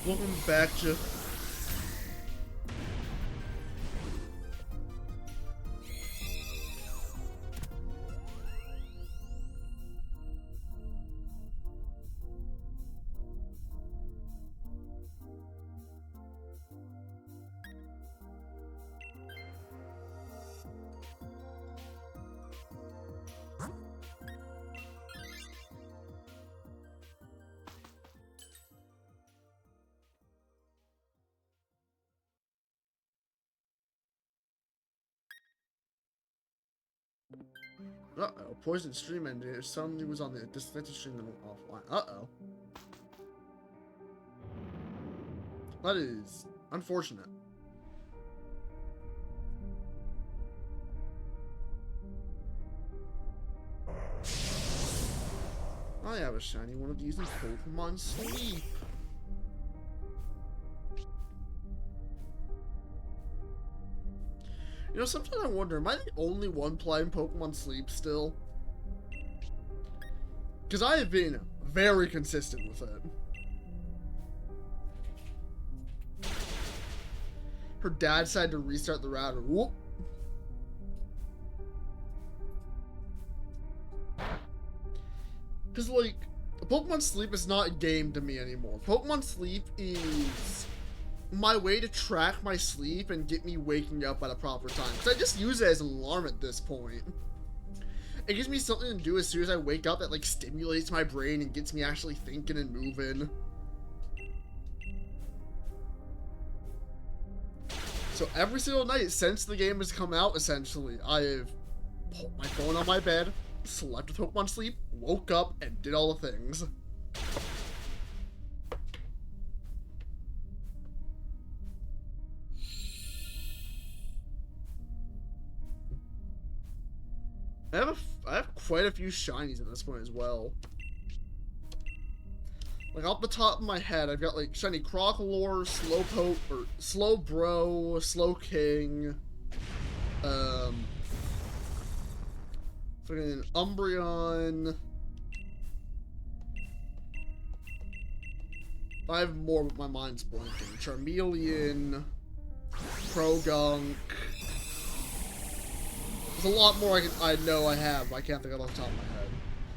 Welcome back to... Uh-oh, poison stream ended. Suddenly was on the disconnected stream and went offline. Uh-oh. That is unfortunate. I have a shiny one of these in Pokemon Sleep. You know, sometimes I wonder, am I the only one playing Pokemon Sleep still? Because I have been very consistent with it. Her dad decided to restart the router. Whoop. Because, like, Pokemon Sleep is not a game to me anymore. Pokemon Sleep is my way to track my sleep and get me waking up at a proper time. Because I just use it as an alarm at this point. It gives me something to do as soon as I wake up that, like, stimulates my brain and gets me actually thinking and moving. So every single night since the game has come out, essentially, I have put my phone on my bed, slept with Pokemon Sleep, woke up, and did all the things. I have quite a few shinies at this point as well. Like, off the top of my head, I've got, like, shiny Crocalor, Slowpoke, or Slowbro, Slowking, fucking Umbreon. I have more, but my mind's blanking. Charmeleon, Progunk. There's a lot more I know I have, but I can't think of it off the top of my head.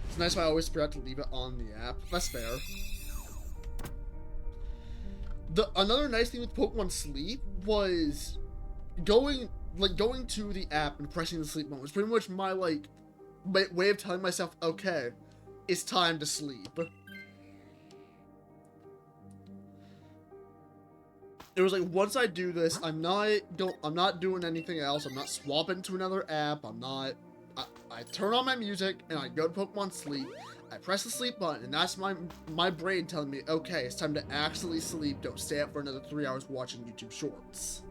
It's nice if I always forget to leave it on the app. That's fair. Another nice thing with Pokemon Sleep was going to the app and pressing the sleep mode was pretty much my way of telling myself, okay, it's time to sleep. It was like, once I do this, I'm not doing anything else. I'm not swapping to another app. I turn on my music and I go to Pokemon Sleep. I press the sleep button, and that's my brain telling me, okay, it's time to actually sleep. Don't stay up for another 3 hours watching YouTube Shorts.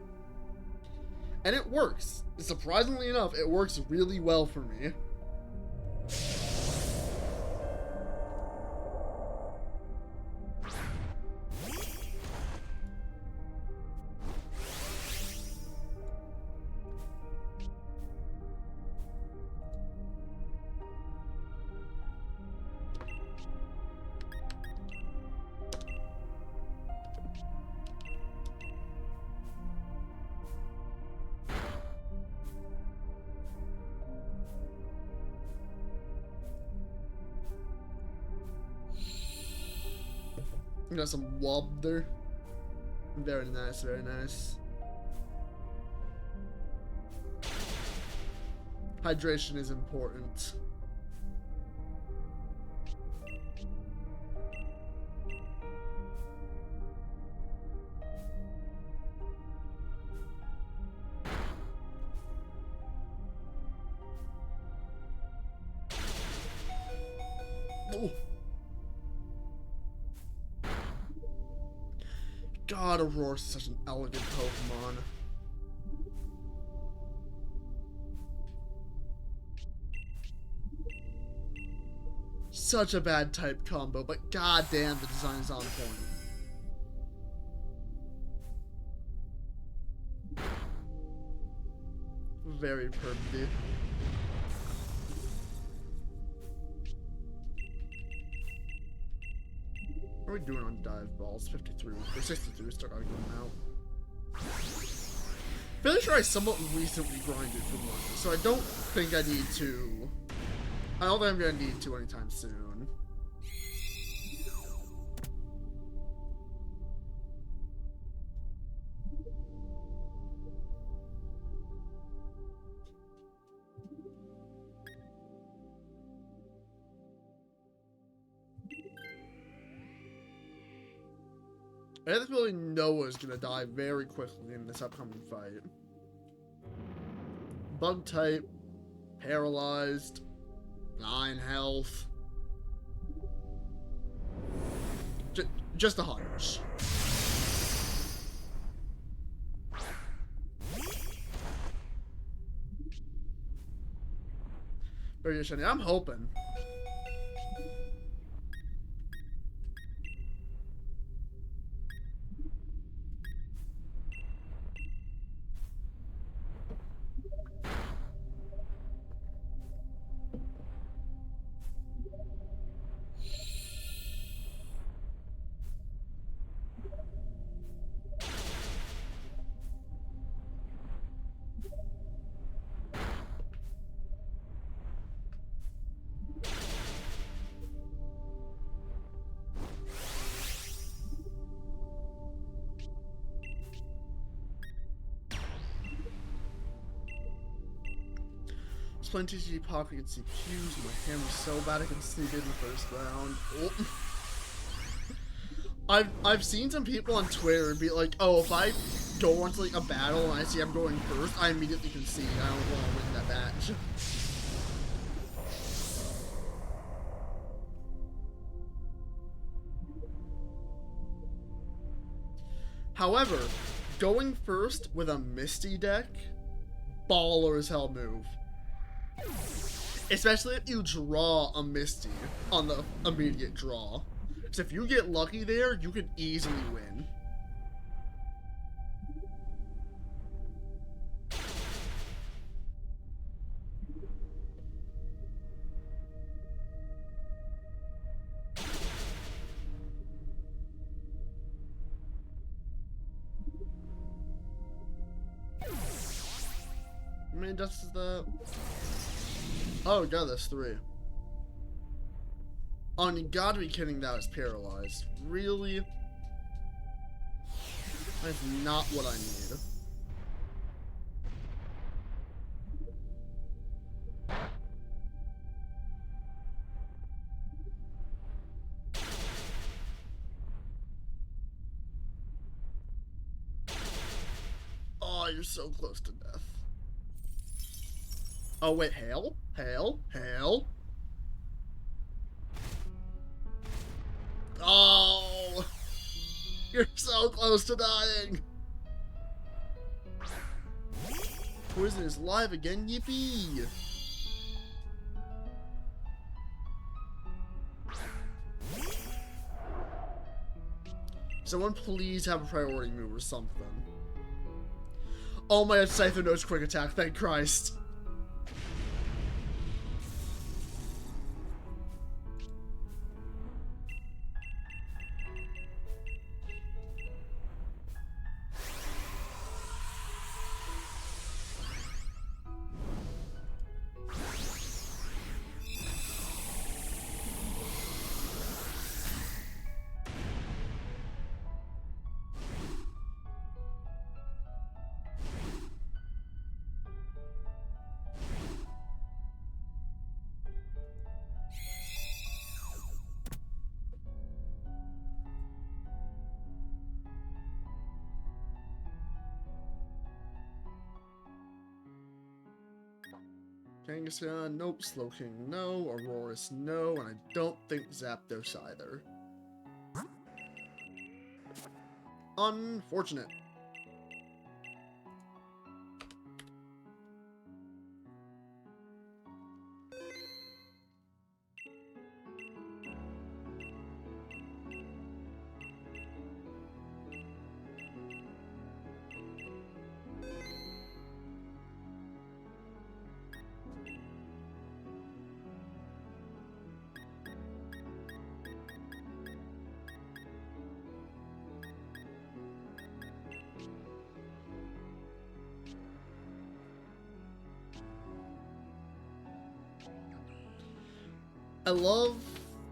And it works. Surprisingly enough, it works really well for me. Got some Wobder. Very nice, very nice. Hydration is important. Oh. God, Aurora's such an elegant Pokemon. Such a bad type combo, but goddamn, the design is on point. Very pervy. What are we doing on dive balls? 53 or 63, still gotta get them out. Fairly sure I somewhat recently grinded for money, so I don't think I need to. I don't think I'm gonna need to anytime soon. I have this feeling Noah's gonna die very quickly in this upcoming fight. Bug type, paralyzed, 9 health. Just a hunch. Very shiny. I'm hoping. plenty of GP pockets and CPUs. My hammer's so bad I can sneak in the first round. Oh. I've seen some people on Twitter be like, oh, if I go into like a battle and I see I'm going first, I immediately concede. I don't want to win that match. However, going first with a Misty deck, baller as hell move. Especially if you draw a Misty on the immediate draw. Because if you get lucky there, you could easily win. I mean, that's the... Oh god, that's 3. Oh, and you gotta be kidding that it's paralyzed. Really? That's not what I need. Oh, you're so close to death. Oh wait, hail? Hail? Hail? Oh! You're so close to dying! Poison is live again, yippee! Someone please have a priority move or something. Oh my god, Scyther knows quick attack, thank Christ. Kangaskhan, nope. Slowking, no. Auroras, no. And I don't think Zapdos either. Unfortunate. I love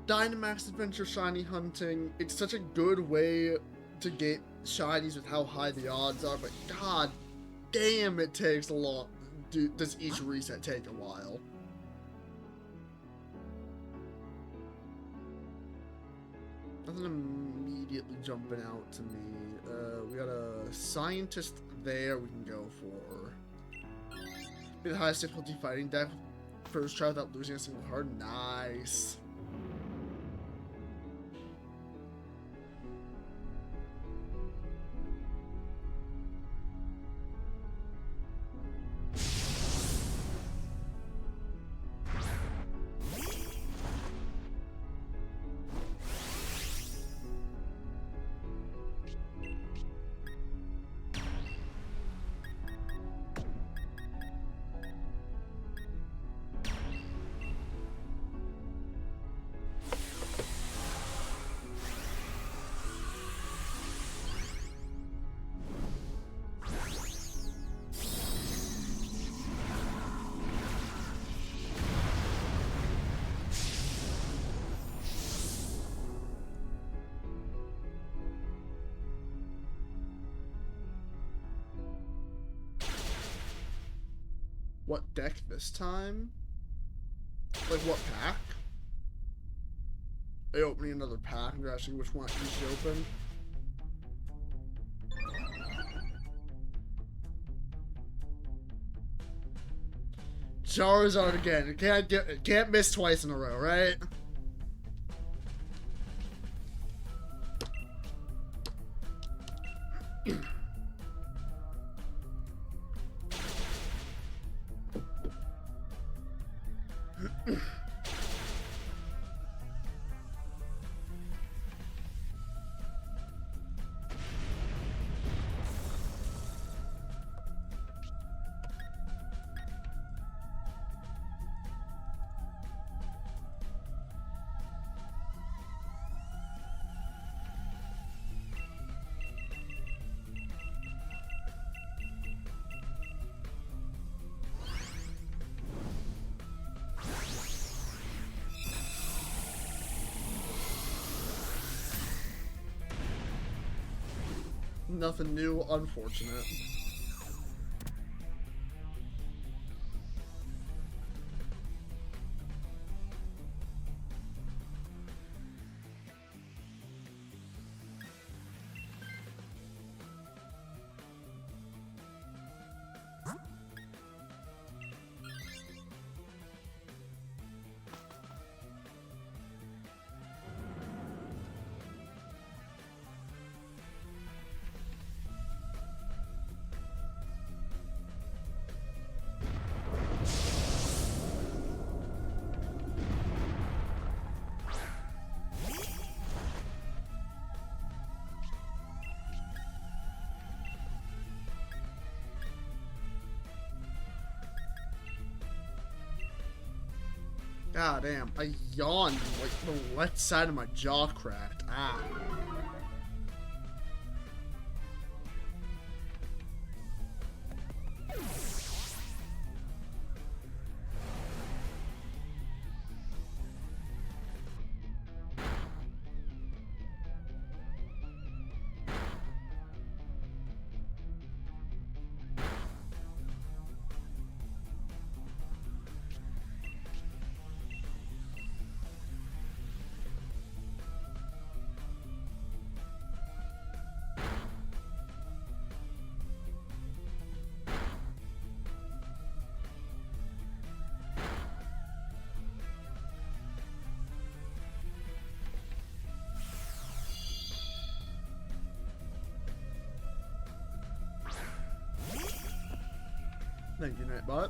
Dynamax Adventure Shiny Hunting. It's such a good way to get shinies with how high the odds are, but god damn, it takes a lot. Does each reset take a while? Nothing immediately jumping out to me. We got a Scientist there we can go for. Be the highest difficulty fighting deck. First try without losing a single card. Nice. What deck this time? Like, what pack? Are you opening another pack and you're asking which one you should open? Charizard again. It can't miss twice in a row, right? Nothing new, unfortunate. God damn, I yawned, like the left side of my jaw cracked. Ah. Thank you, Nightbot.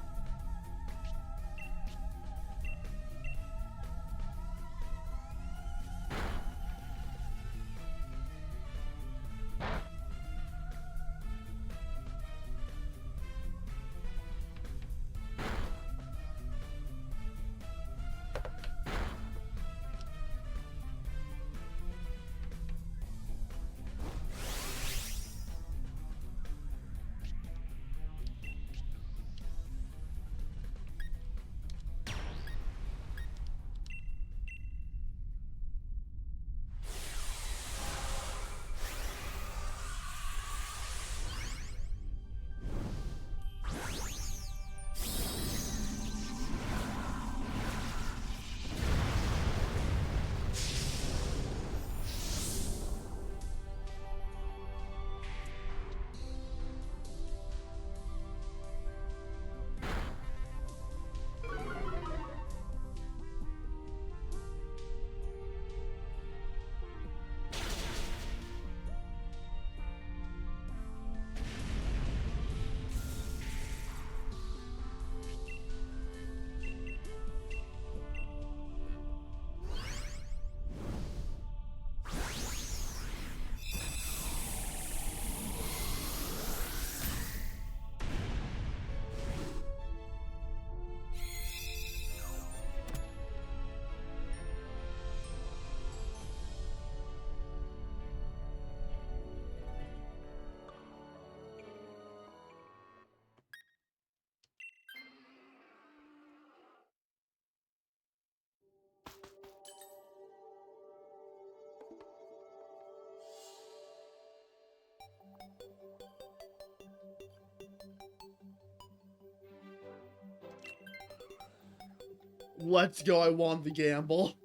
Let's go, I won the gamble.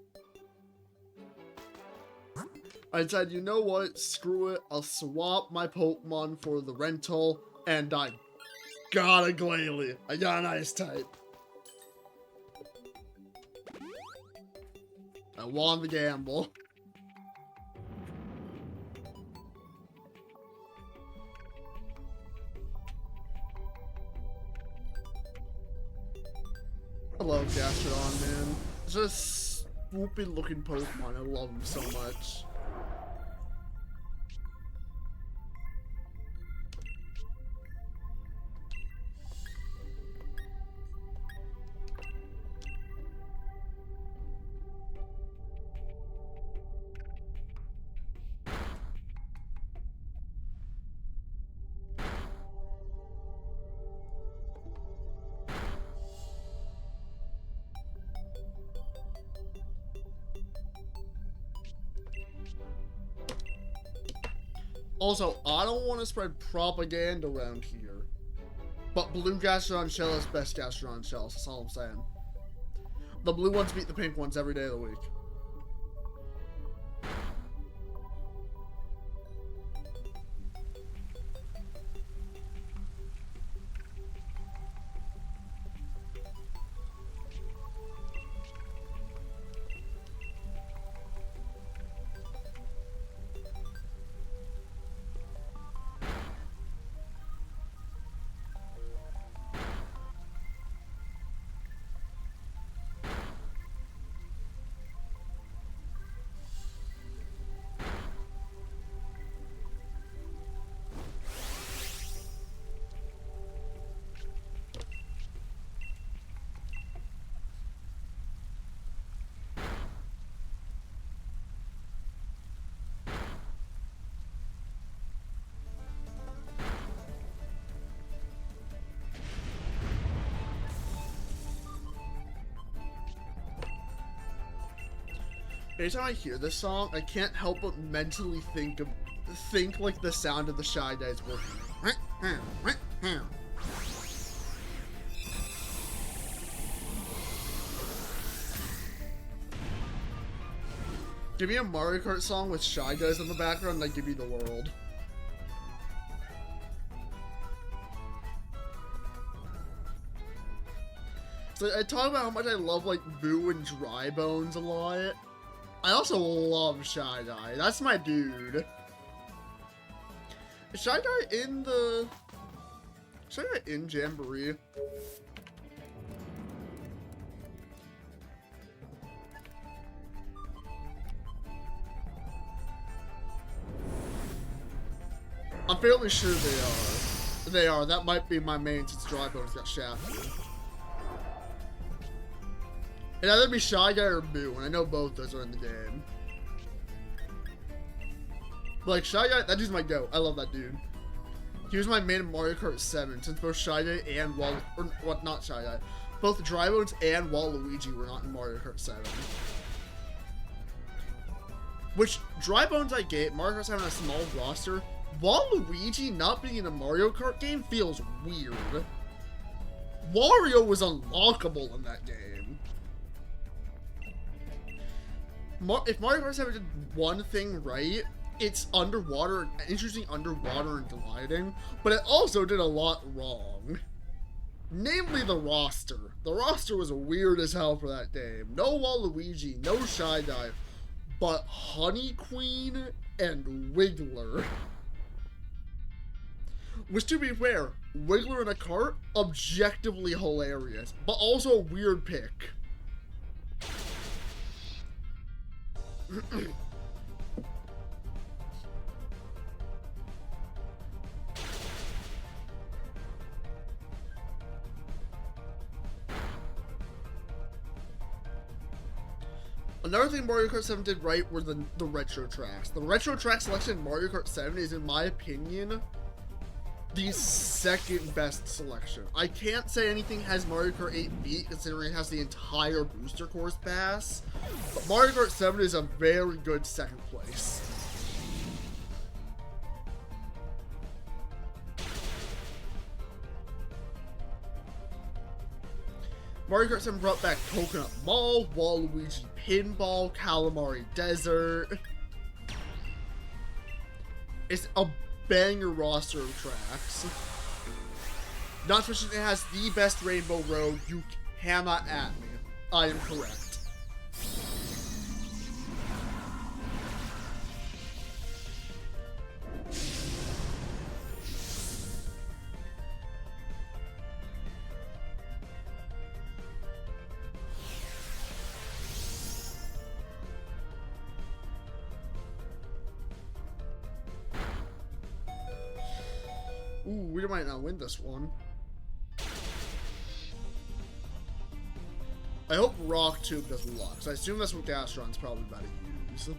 I said, you know what? Screw it. I'll swap my Pokemon for the rental, and I got a Glalie. I got an Ice type. I won the gamble. I love Gastrodon, man. It's just stupid looking Pokemon. I love him so much. Also, I don't want to spread propaganda around here, but blue Gastrodon shell is best Gastrodon shells. That's all I'm saying. The blue ones beat the pink ones every day of the week. Anytime I hear this song, I can't help but mentally think like the sound of the Shy Guys working. Give me a Mario Kart song with Shy Guys in the background, and I give you the world. So I talk about how much I love like Boo and Dry Bones a lot. I also love Shy Guy. That's my dude. Is Shy Guy in the... Shy Guy in Jamboree? I'm fairly sure they are. They are. That might be my main since Dry Bones got shafted. It'd either be Shy Guy or Boo, and I know both those are in the game. But like, Shy Guy, that dude's my goat. I love that dude. He was my main in Mario Kart 7, since both Shy Guy and not Shy Guy. Both Dry Bones and Waluigi were not in Mario Kart 7. Which, Dry Bones I get, Mario Kart's having a small roster. Waluigi not being in a Mario Kart game feels weird. Wario was unlockable in that game. If Mario Kart 7 did one thing right, it's underwater, interesting underwater and gliding, but it also did a lot wrong. Namely the roster. The roster was weird as hell for that game. No Waluigi, no Shy Guy, but Honey Queen and Wiggler. Which, to be fair, Wiggler in a cart, objectively hilarious, but also a weird pick. Another thing Mario Kart 7 did right were the retro tracks. The retro track selection in Mario Kart 7 is, in my opinion, the second best selection. I can't say anything has Mario Kart 8 beat, considering it has the entire booster course pass, but Mario Kart 7 is a very good second place. Mario Kart 7 brought back Coconut Mall, Waluigi Pinball, Calamari Desert. It's a banger roster of tracks. Not to mention it has the best Rainbow Road. You cannot at me. I am correct. Ooh, we might not win this one. I hope Rock Tube does a lot, because I assume that's what Gastron's probably about to use.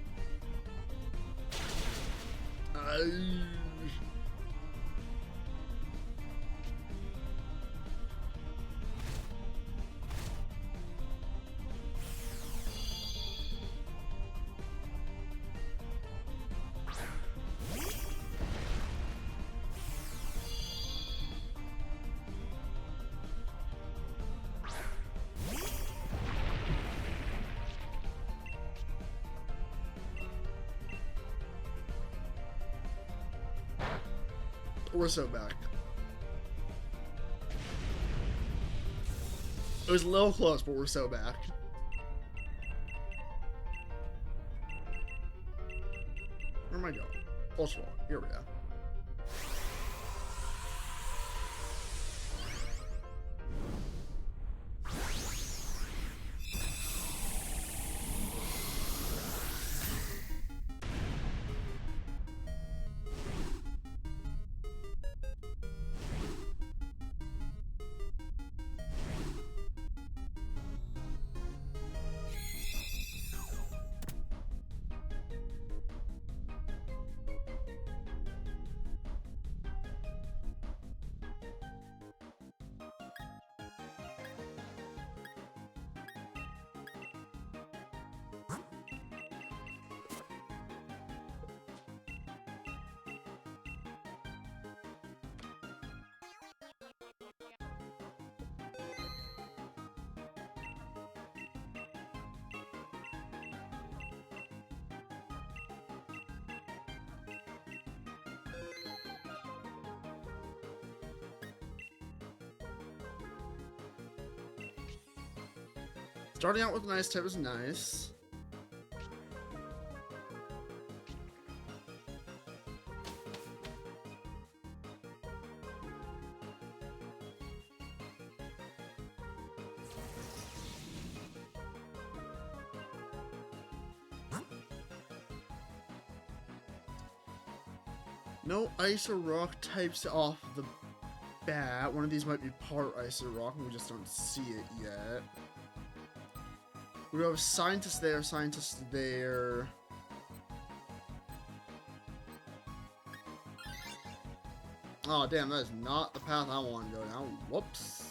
We're so back. It was a little close, but we're so back. Where am I going? Ultra Ball. Here we go. Starting out with a nice tip is nice. No ice or rock types off the bat. One of these might be part ice or rock, and we just don't see it yet. We have scientists there, scientists there. Oh, damn, that is not the path I want to go down. Whoops.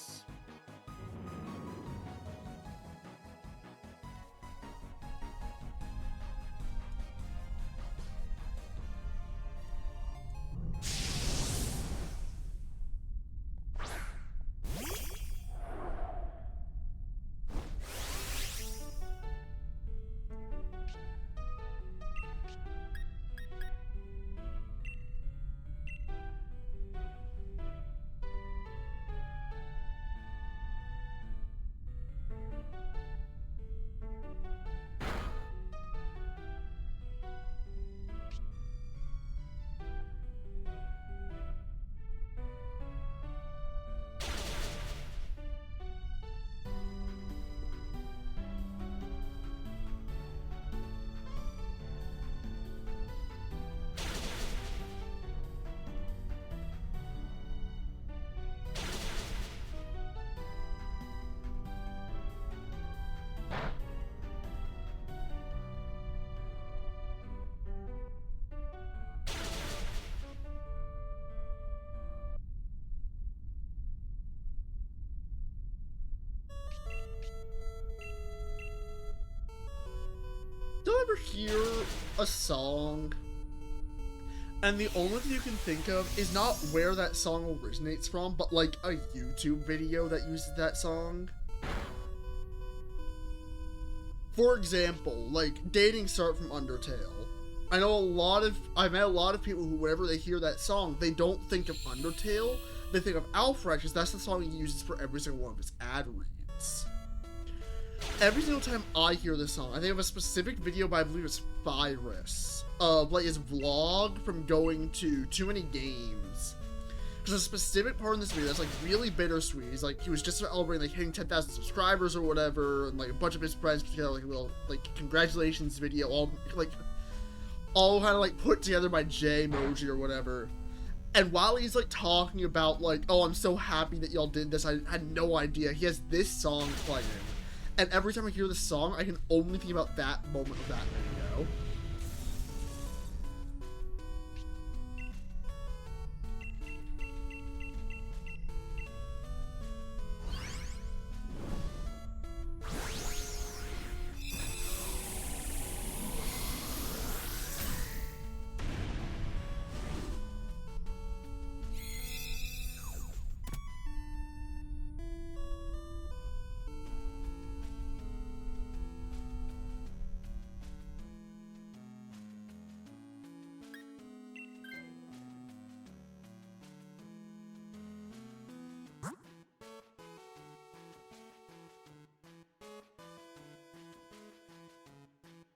Do you ever hear a song and the only thing you can think of is not where that song originates from, but like a YouTube video that uses that song? For example, like Dating Start from Undertale. I've met a lot of people who, whenever they hear that song, they don't think of Undertale, they think of Alfred, because that's the song he uses for every single one of his ad reads. Every single time I hear this song, I think of a specific video by, I believe it's Virus, of like his vlog from going to too many games. There's a specific part in this video that's like really bittersweet. He's like, he was just celebrating like hitting 10,000 subscribers or whatever, and like a bunch of his friends put together like a little like congratulations video, all kind of like put together by J-emoji or whatever. And while he's like talking about like, oh, I'm so happy that y'all did this, I had no idea, he has this song playing. And every time I hear this song, I can only think about that moment of that video.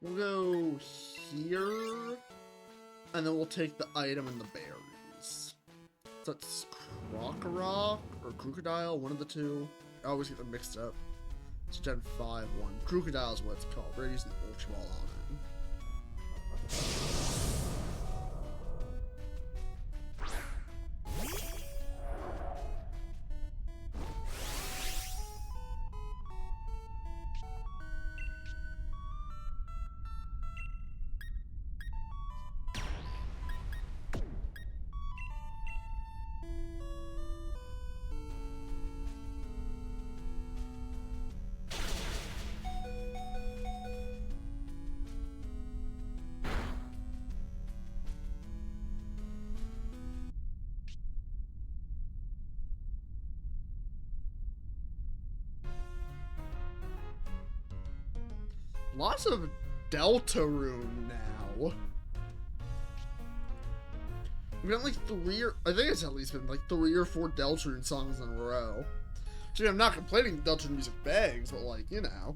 We'll go here, and then we'll take the item and the berries. So that's Crocorock or Crocodile, one of the two. I always get them mixed up. It's Gen 5 one. Crocodile is what it's called. We're using Ultra Ball on it. Lots of Deltarune now. We've got like I think it's at least been like 3 or 4 Deltarune songs in a row. So I'm not complaining Deltarune music bangs, but like, you know.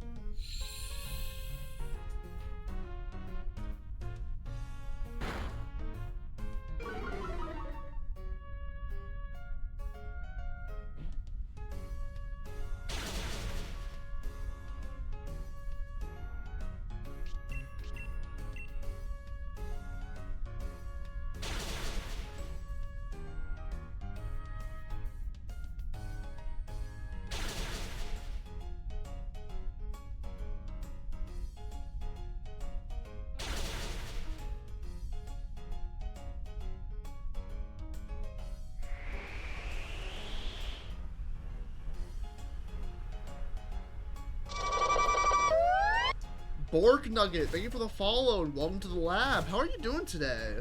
Borg Nugget, thank you for the follow and welcome to the lab. How are you doing today?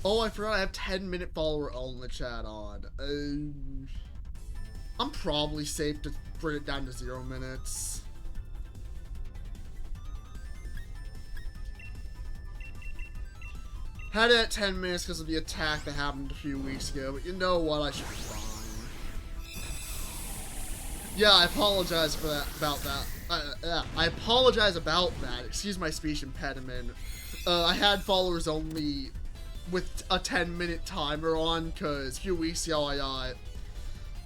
Oh, I forgot I have 10-minute follower all in the chat on. I'm probably safe to bring it down to 0 minutes. Had it at 10 minutes because of the attack that happened a few weeks ago, but you know what? I should be fine. Yeah, I apologize for that. I apologize about that. Excuse my speech impediment. I had followers only with a 10-minute timer on because a few weeks ago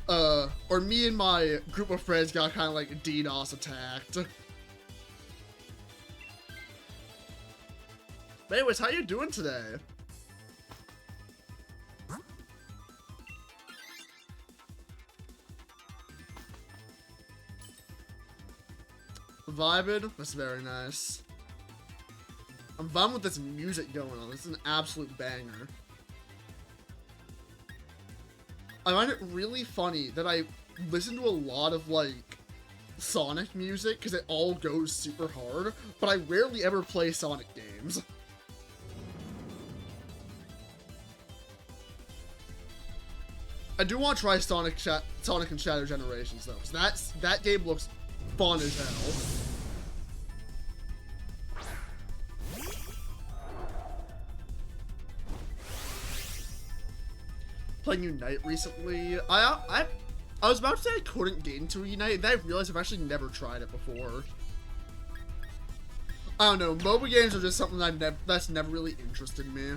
or me and my group of friends got kind of like DDoS attacked. But anyways, how you doing today? Vibing? That's very nice. I'm vibing with this music going on. This is an absolute banger. I find it really funny that I listen to a lot of like Sonic music because it all goes super hard, but I rarely ever play Sonic games. I do want to try Sonic and Shadow Generations though, because that game looks fun as hell. Playing Unite recently. I was about to say I couldn't get into Unite, then I realized I've actually never tried it before. I don't know, mobile games are just something that's never really interested me.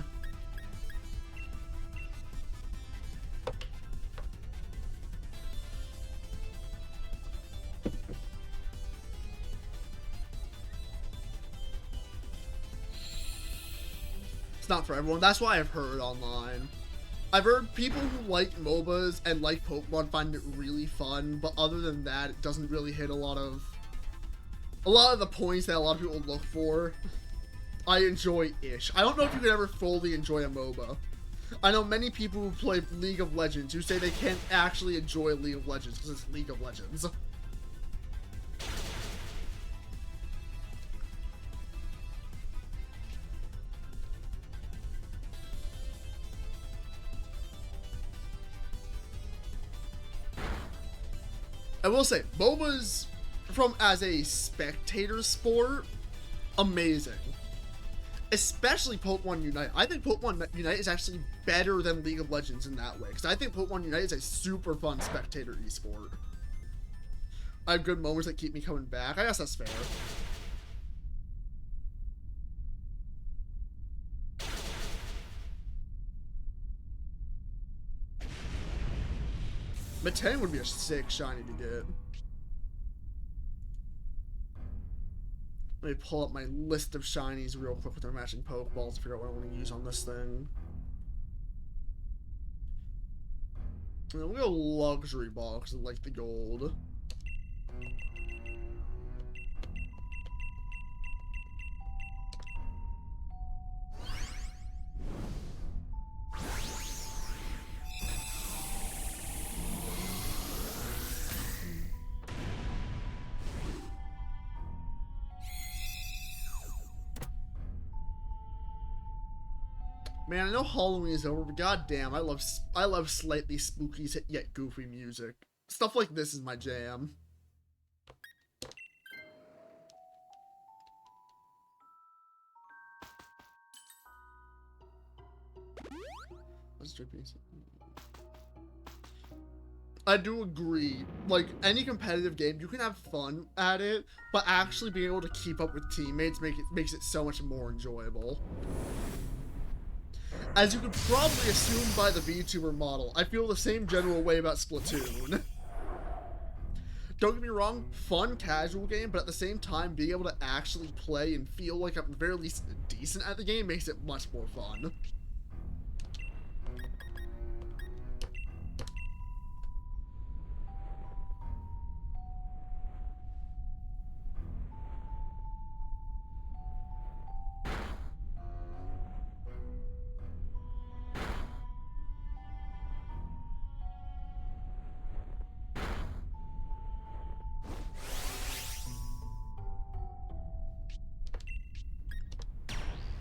It's not for everyone, that's why I've heard online. I've heard people who like MOBAs and like Pokemon find it really fun, but other than that, it doesn't really hit a lot of the points that a lot of people look for. I enjoy-ish. I don't know if you could ever fully enjoy a MOBA. I know many people who play League of Legends who say they can't actually enjoy League of Legends because it's League of Legends. I will say, MOBAs, as a spectator sport, amazing. Especially Pokemon Unite. I think Pokemon Unite is actually better than League of Legends in that way, because I think Pokemon Unite is a super fun spectator esport. I have good moments that keep me coming back. I guess that's fair. Meten would be a sick shiny to get. Let me pull up my list of shinies real quick with their matching Pokeballs to figure out what I want to use on this thing. And then we'll go Luxury Ball because I like the gold. Man, I know Halloween is over, but goddamn, I love slightly spooky yet goofy music. Stuff like this is my jam. I do agree. Like, any competitive game, you can have fun at it, but actually being able to keep up with teammates makes it so much more enjoyable. As you could probably assume by the VTuber model, I feel the same general way about Splatoon. Don't get me wrong, fun, casual game, but at the same time, being able to actually play and feel like I'm at the very least decent at the game makes it much more fun.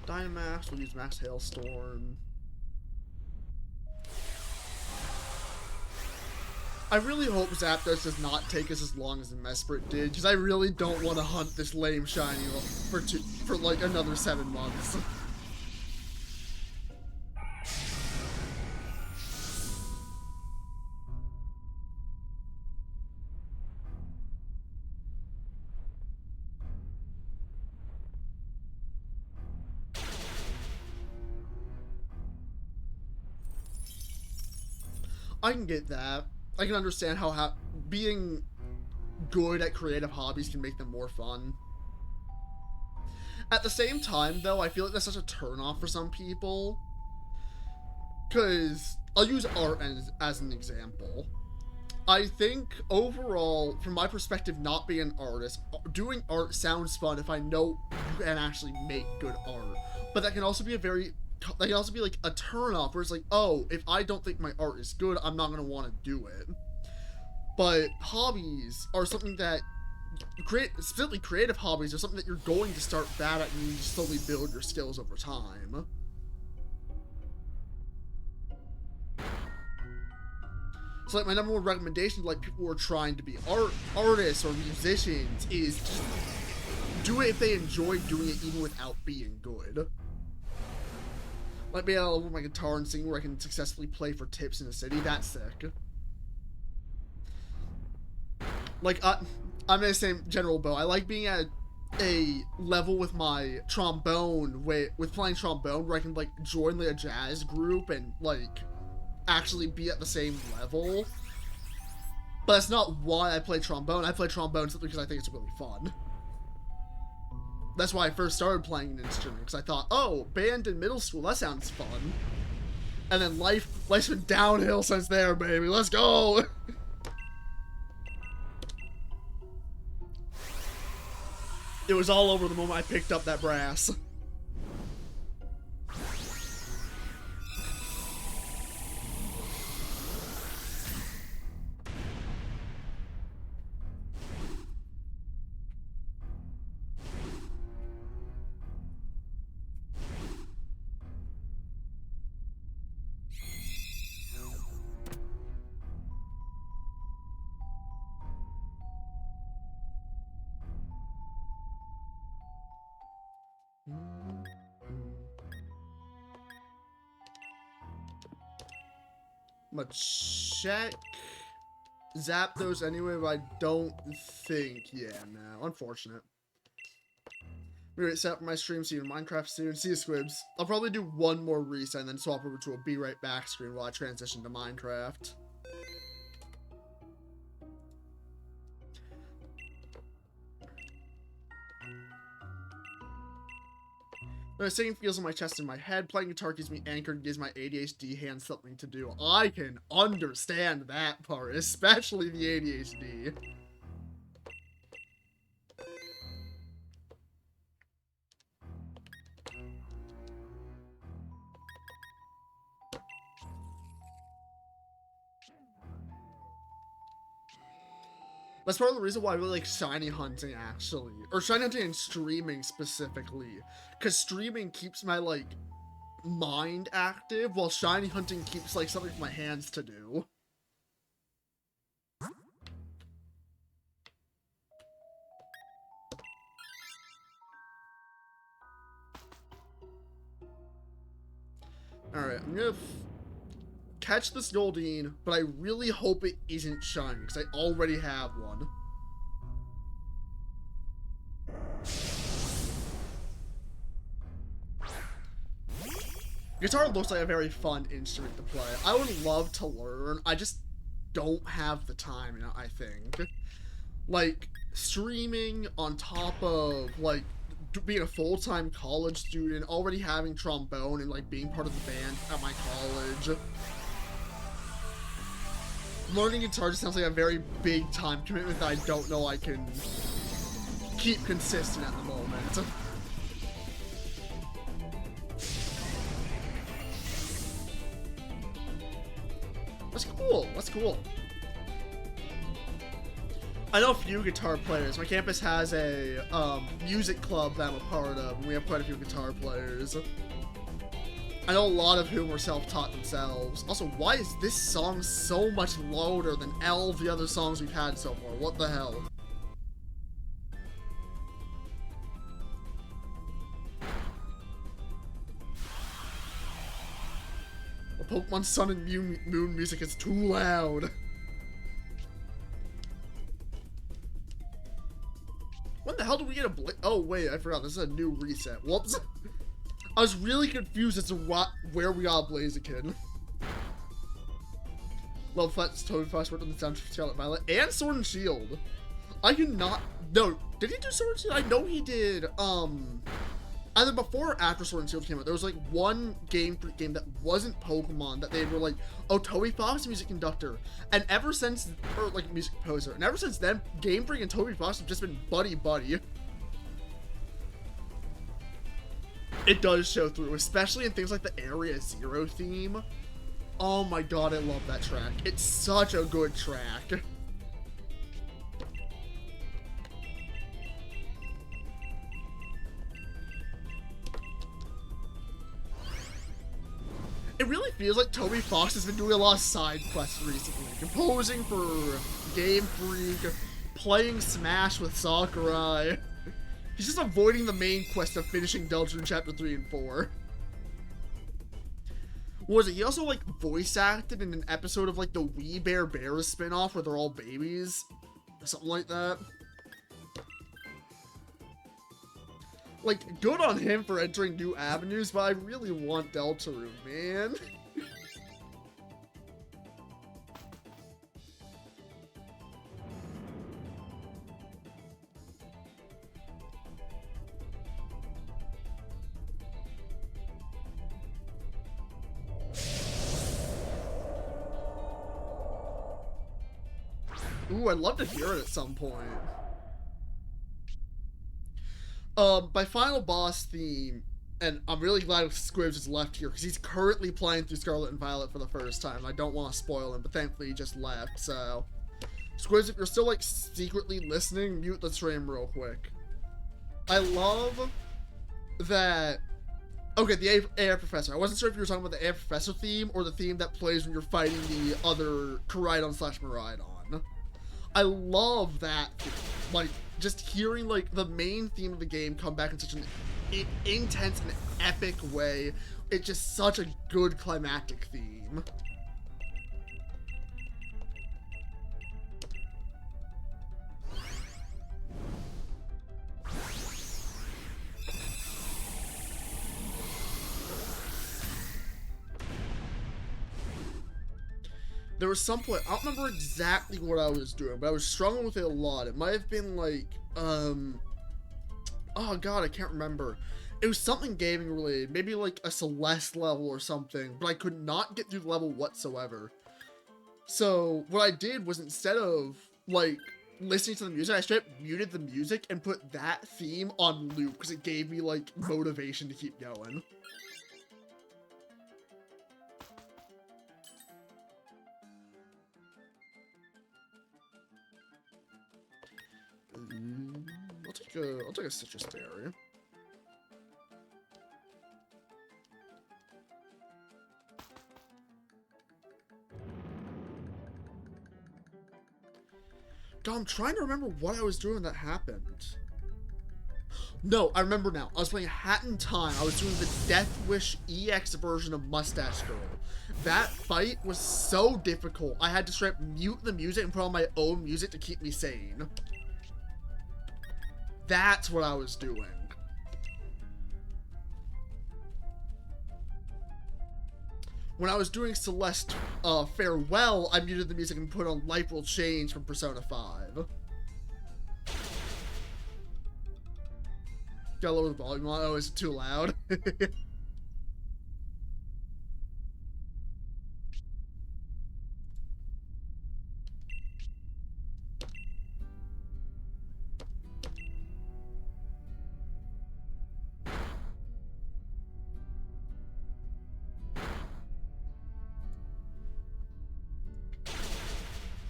Dynamax, we'll use Max Hailstorm. I really hope Zapdos does not take us as long as the Mesprit did, because I really don't want to hunt this lame shiny for like another 7 months. I can get that. I can understand how being good at creative hobbies can make them more fun. At the same time, though, I feel like that's such a turnoff for some people. Because, I'll use art as an example. I think, overall, from my perspective, not being an artist, doing art sounds fun if I know you can actually make good art. But that can also be like a turn-off where it's like, oh, if I don't think my art is good, I'm not going to want to do it. But hobbies are something that specifically creative hobbies are something that you're going to start bad at and you slowly build your skills over time. So like my number one recommendation to like people who are trying to be artists or musicians is just do it if they enjoy doing it even without being good. Like being able to level my guitar and sing where I can successfully play for tips in a city, that's sick. Like I'm in the same general boat. I like being at a level with my trombone, with playing trombone where I can like join like a jazz group and like actually be at the same level. But that's not why I play trombone. I play trombone simply because I think it's really fun. That's why I first started playing an instrument, because I thought, oh, band in middle school, that sounds fun. And then life's been downhill since there, baby. Let's go! It was all over the moment I picked up that brass. I'm gonna check Zapdos anyway, but I don't think. Yeah, no. Unfortunate. I'm gonna set up my stream, see you in Minecraft soon. See you, Squibs. I'll probably do one more reset and then swap over to a be right back screen while I transition to Minecraft. Singing feels in my chest and my head. Playing guitar keeps me anchored and gives my ADHD hands something to do. I can understand that part, especially the ADHD. That's part of the reason why I really like shiny hunting, actually. Or shiny hunting and streaming, specifically. Because streaming keeps my, like, mind active, while shiny hunting keeps, like, something for my hands to do. Alright, I'm gonna catch this Goldeen, but I really hope it isn't shiny, because I already have one. Guitar looks like a very fun instrument to play. I would love to learn, I just don't have the time, you know, I think. Like, streaming on top of, like, being a full-time college student, already having trombone and, like, being part of the band at my college. Learning guitar just sounds like a very big time commitment that I don't know I can keep consistent at the moment. That's cool. That's cool. I know a few guitar players. My campus has a music club that I'm a part of, and we have quite a few guitar players. I know a lot of whom are self-taught themselves. Also, why is this song so much louder than all the other songs we've had so far? What the hell? The Pokemon Sun and Moon music is too loud. When the hell did we get a oh wait, I forgot, this is a new reset. Whoops. I was really confused as to where we got Blaziken. Love Flet's Toad Flash worked on the soundtrack for Scarlet Violet and Sword and Shield. I cannot. No, did he do Sword and Shield? I know he did. Either before or after Sword and Shield came out, there was like one game that wasn't Pokemon that they were like, oh, Toby Fox music conductor, and ever since, or like music composer, and ever since then, Game Freak and Toby Fox have just been buddy. It does show through, especially in things like the Area Zero theme. Oh my god, I love that track. It's such a good track. It really feels like Toby Fox has been doing a lot of side quests recently. Composing for Game Freak, playing Smash with Sakurai. He's just avoiding the main quest of finishing Dungeon Chapter 3 and 4. What was it? He also, like, voice acted in an episode of, like, the We Bare Bears spinoff where they're all babies. Something like that. Like, good on him for entering new avenues, but I really want Deltarune, man. Ooh, I'd love to hear it at some point. My final boss theme, and I'm really glad Squibs is left here, because he's currently playing through Scarlet and Violet for the first time. I don't want to spoil him, but thankfully he just left, so... Squibs, if you're still, like, secretly listening, mute the stream real quick. I love that... Okay, the AI Professor. I wasn't sure if you were talking about the AI Professor theme, or the theme that plays when you're fighting the other Koraidon/Miraidon. I love that theme. Like, just hearing, like, the main theme of the game come back in such an intense and epic way. It's just such a good climactic theme. There was some point, I don't remember exactly what I was doing, but I was struggling with it a lot. It might have been like, oh god, I can't remember. It was something gaming related, maybe like a Celeste level or something, but I could not get through the level whatsoever. So what I did was, instead of like listening to the music, I straight up muted the music and put that theme on loop, because it gave me like motivation to keep going. I'll take a citrus berry. God, I'm trying to remember what I was doing that happened. No, I remember now. I was playing Hat in Time. I was doing the Death Wish EX version of Mustache Girl. That fight was so difficult. I had to straight up mute the music and put on my own music to keep me sane. That's what I was doing. When I was doing Celeste Farewell, I muted the music and put on Life Will Change from Persona 5. Gotta lower the volume on. Oh, is it too loud?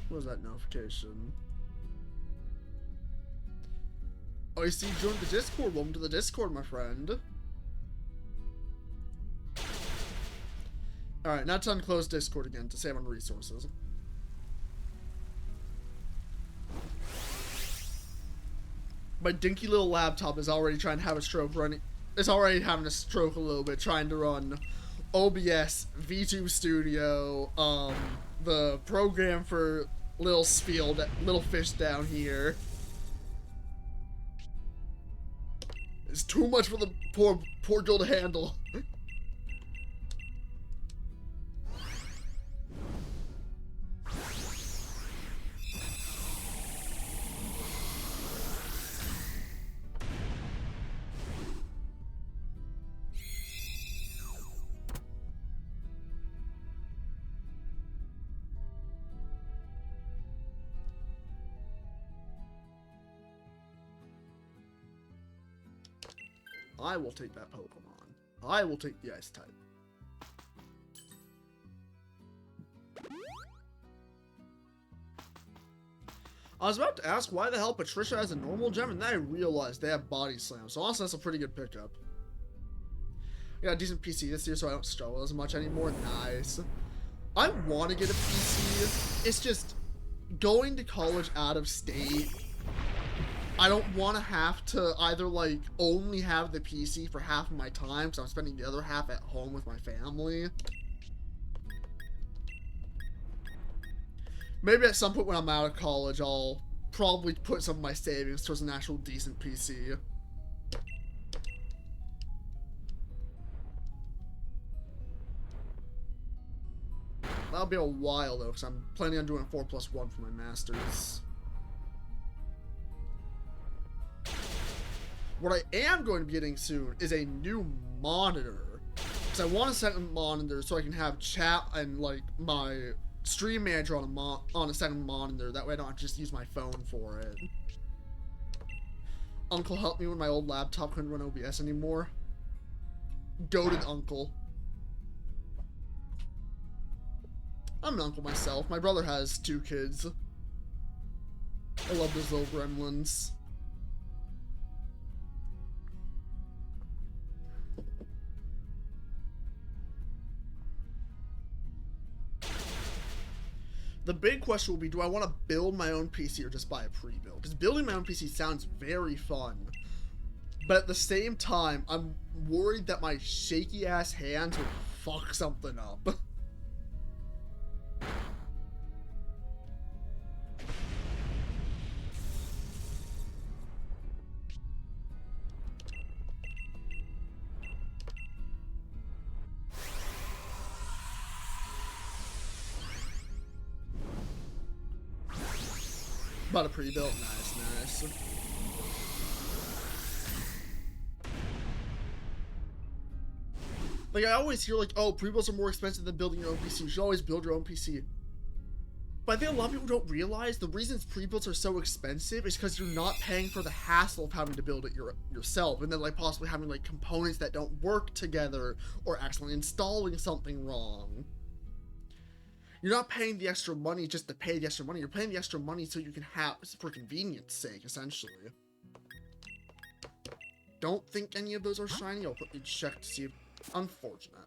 What was that notification? Oh, you see, you joined the Discord. Welcome to the Discord, my friend. Alright, now time to close Discord again to save on resources. My dinky little laptop is already trying to have a stroke running. It's already having a stroke a little bit, trying to run OBS, VTube Studio, the program for Little Fish down here. It's too much for the poor girl to handle. I will take that Pokemon. I will take the Ice type. I was about to ask why the hell Patricia has a normal gem, and then I realized they have Body Slam, so also that's a pretty good pickup. I got a decent PC this year, so I don't struggle as much anymore. Nice. I want to get a PC. It's just going to college out of state. I don't want to have to either like only have the PC for half of my time, because I'm spending the other half at home with my family. Maybe at some point when I'm out of college, I'll probably put some of my savings towards an actual decent PC. That'll be a while though, because I'm planning on doing a 4+1 for my master's. What I am going to be getting soon is a new monitor, because I want a second monitor so I can have chat and like my stream manager on a second monitor. That way I don't have to just use my phone for it. Uncle helped me when my old laptop couldn't run OBS anymore. Goated uncle. I'm an uncle myself. My brother has 2 kids. I love those little gremlins. The big question will be, do I want to build my own PC or just buy a pre-built? Because building my own PC sounds very fun. But at the same time, I'm worried that my shaky ass hands will fuck something up. Bought a pre-built. Nice. Like, I always hear, like, oh, pre-builds are more expensive than building your own PC. You should always build your own PC. But I think a lot of people don't realize the reasons pre-builds are so expensive is because you're not paying for the hassle of having to build it yourself, and then, like, possibly having, like, components that don't work together, or accidentally installing something wrong. You're not paying the extra money just to pay the extra money. You're paying the extra money so you can have, for convenience sake, essentially. Don't think any of those are shiny. I'll quickly check to see if... Unfortunate.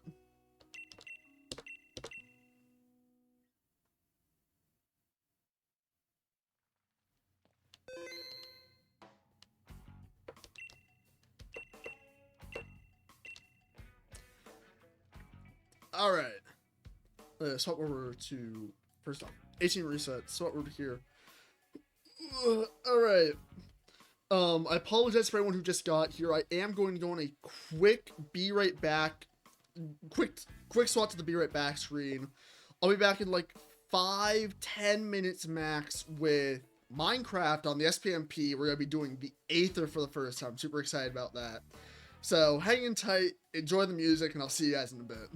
Alright. Swap over to... First off, 18 reset. Swap over to here. Alright. I apologize for anyone who just got here. I am going to go on a quick be right back. Quick swap to the be right back screen. I'll be back in like 5-10 minutes max with Minecraft on the SPMP. We're going to be doing the Aether for the first time. I'm super excited about that. So hang in tight, enjoy the music, and I'll see you guys in a bit.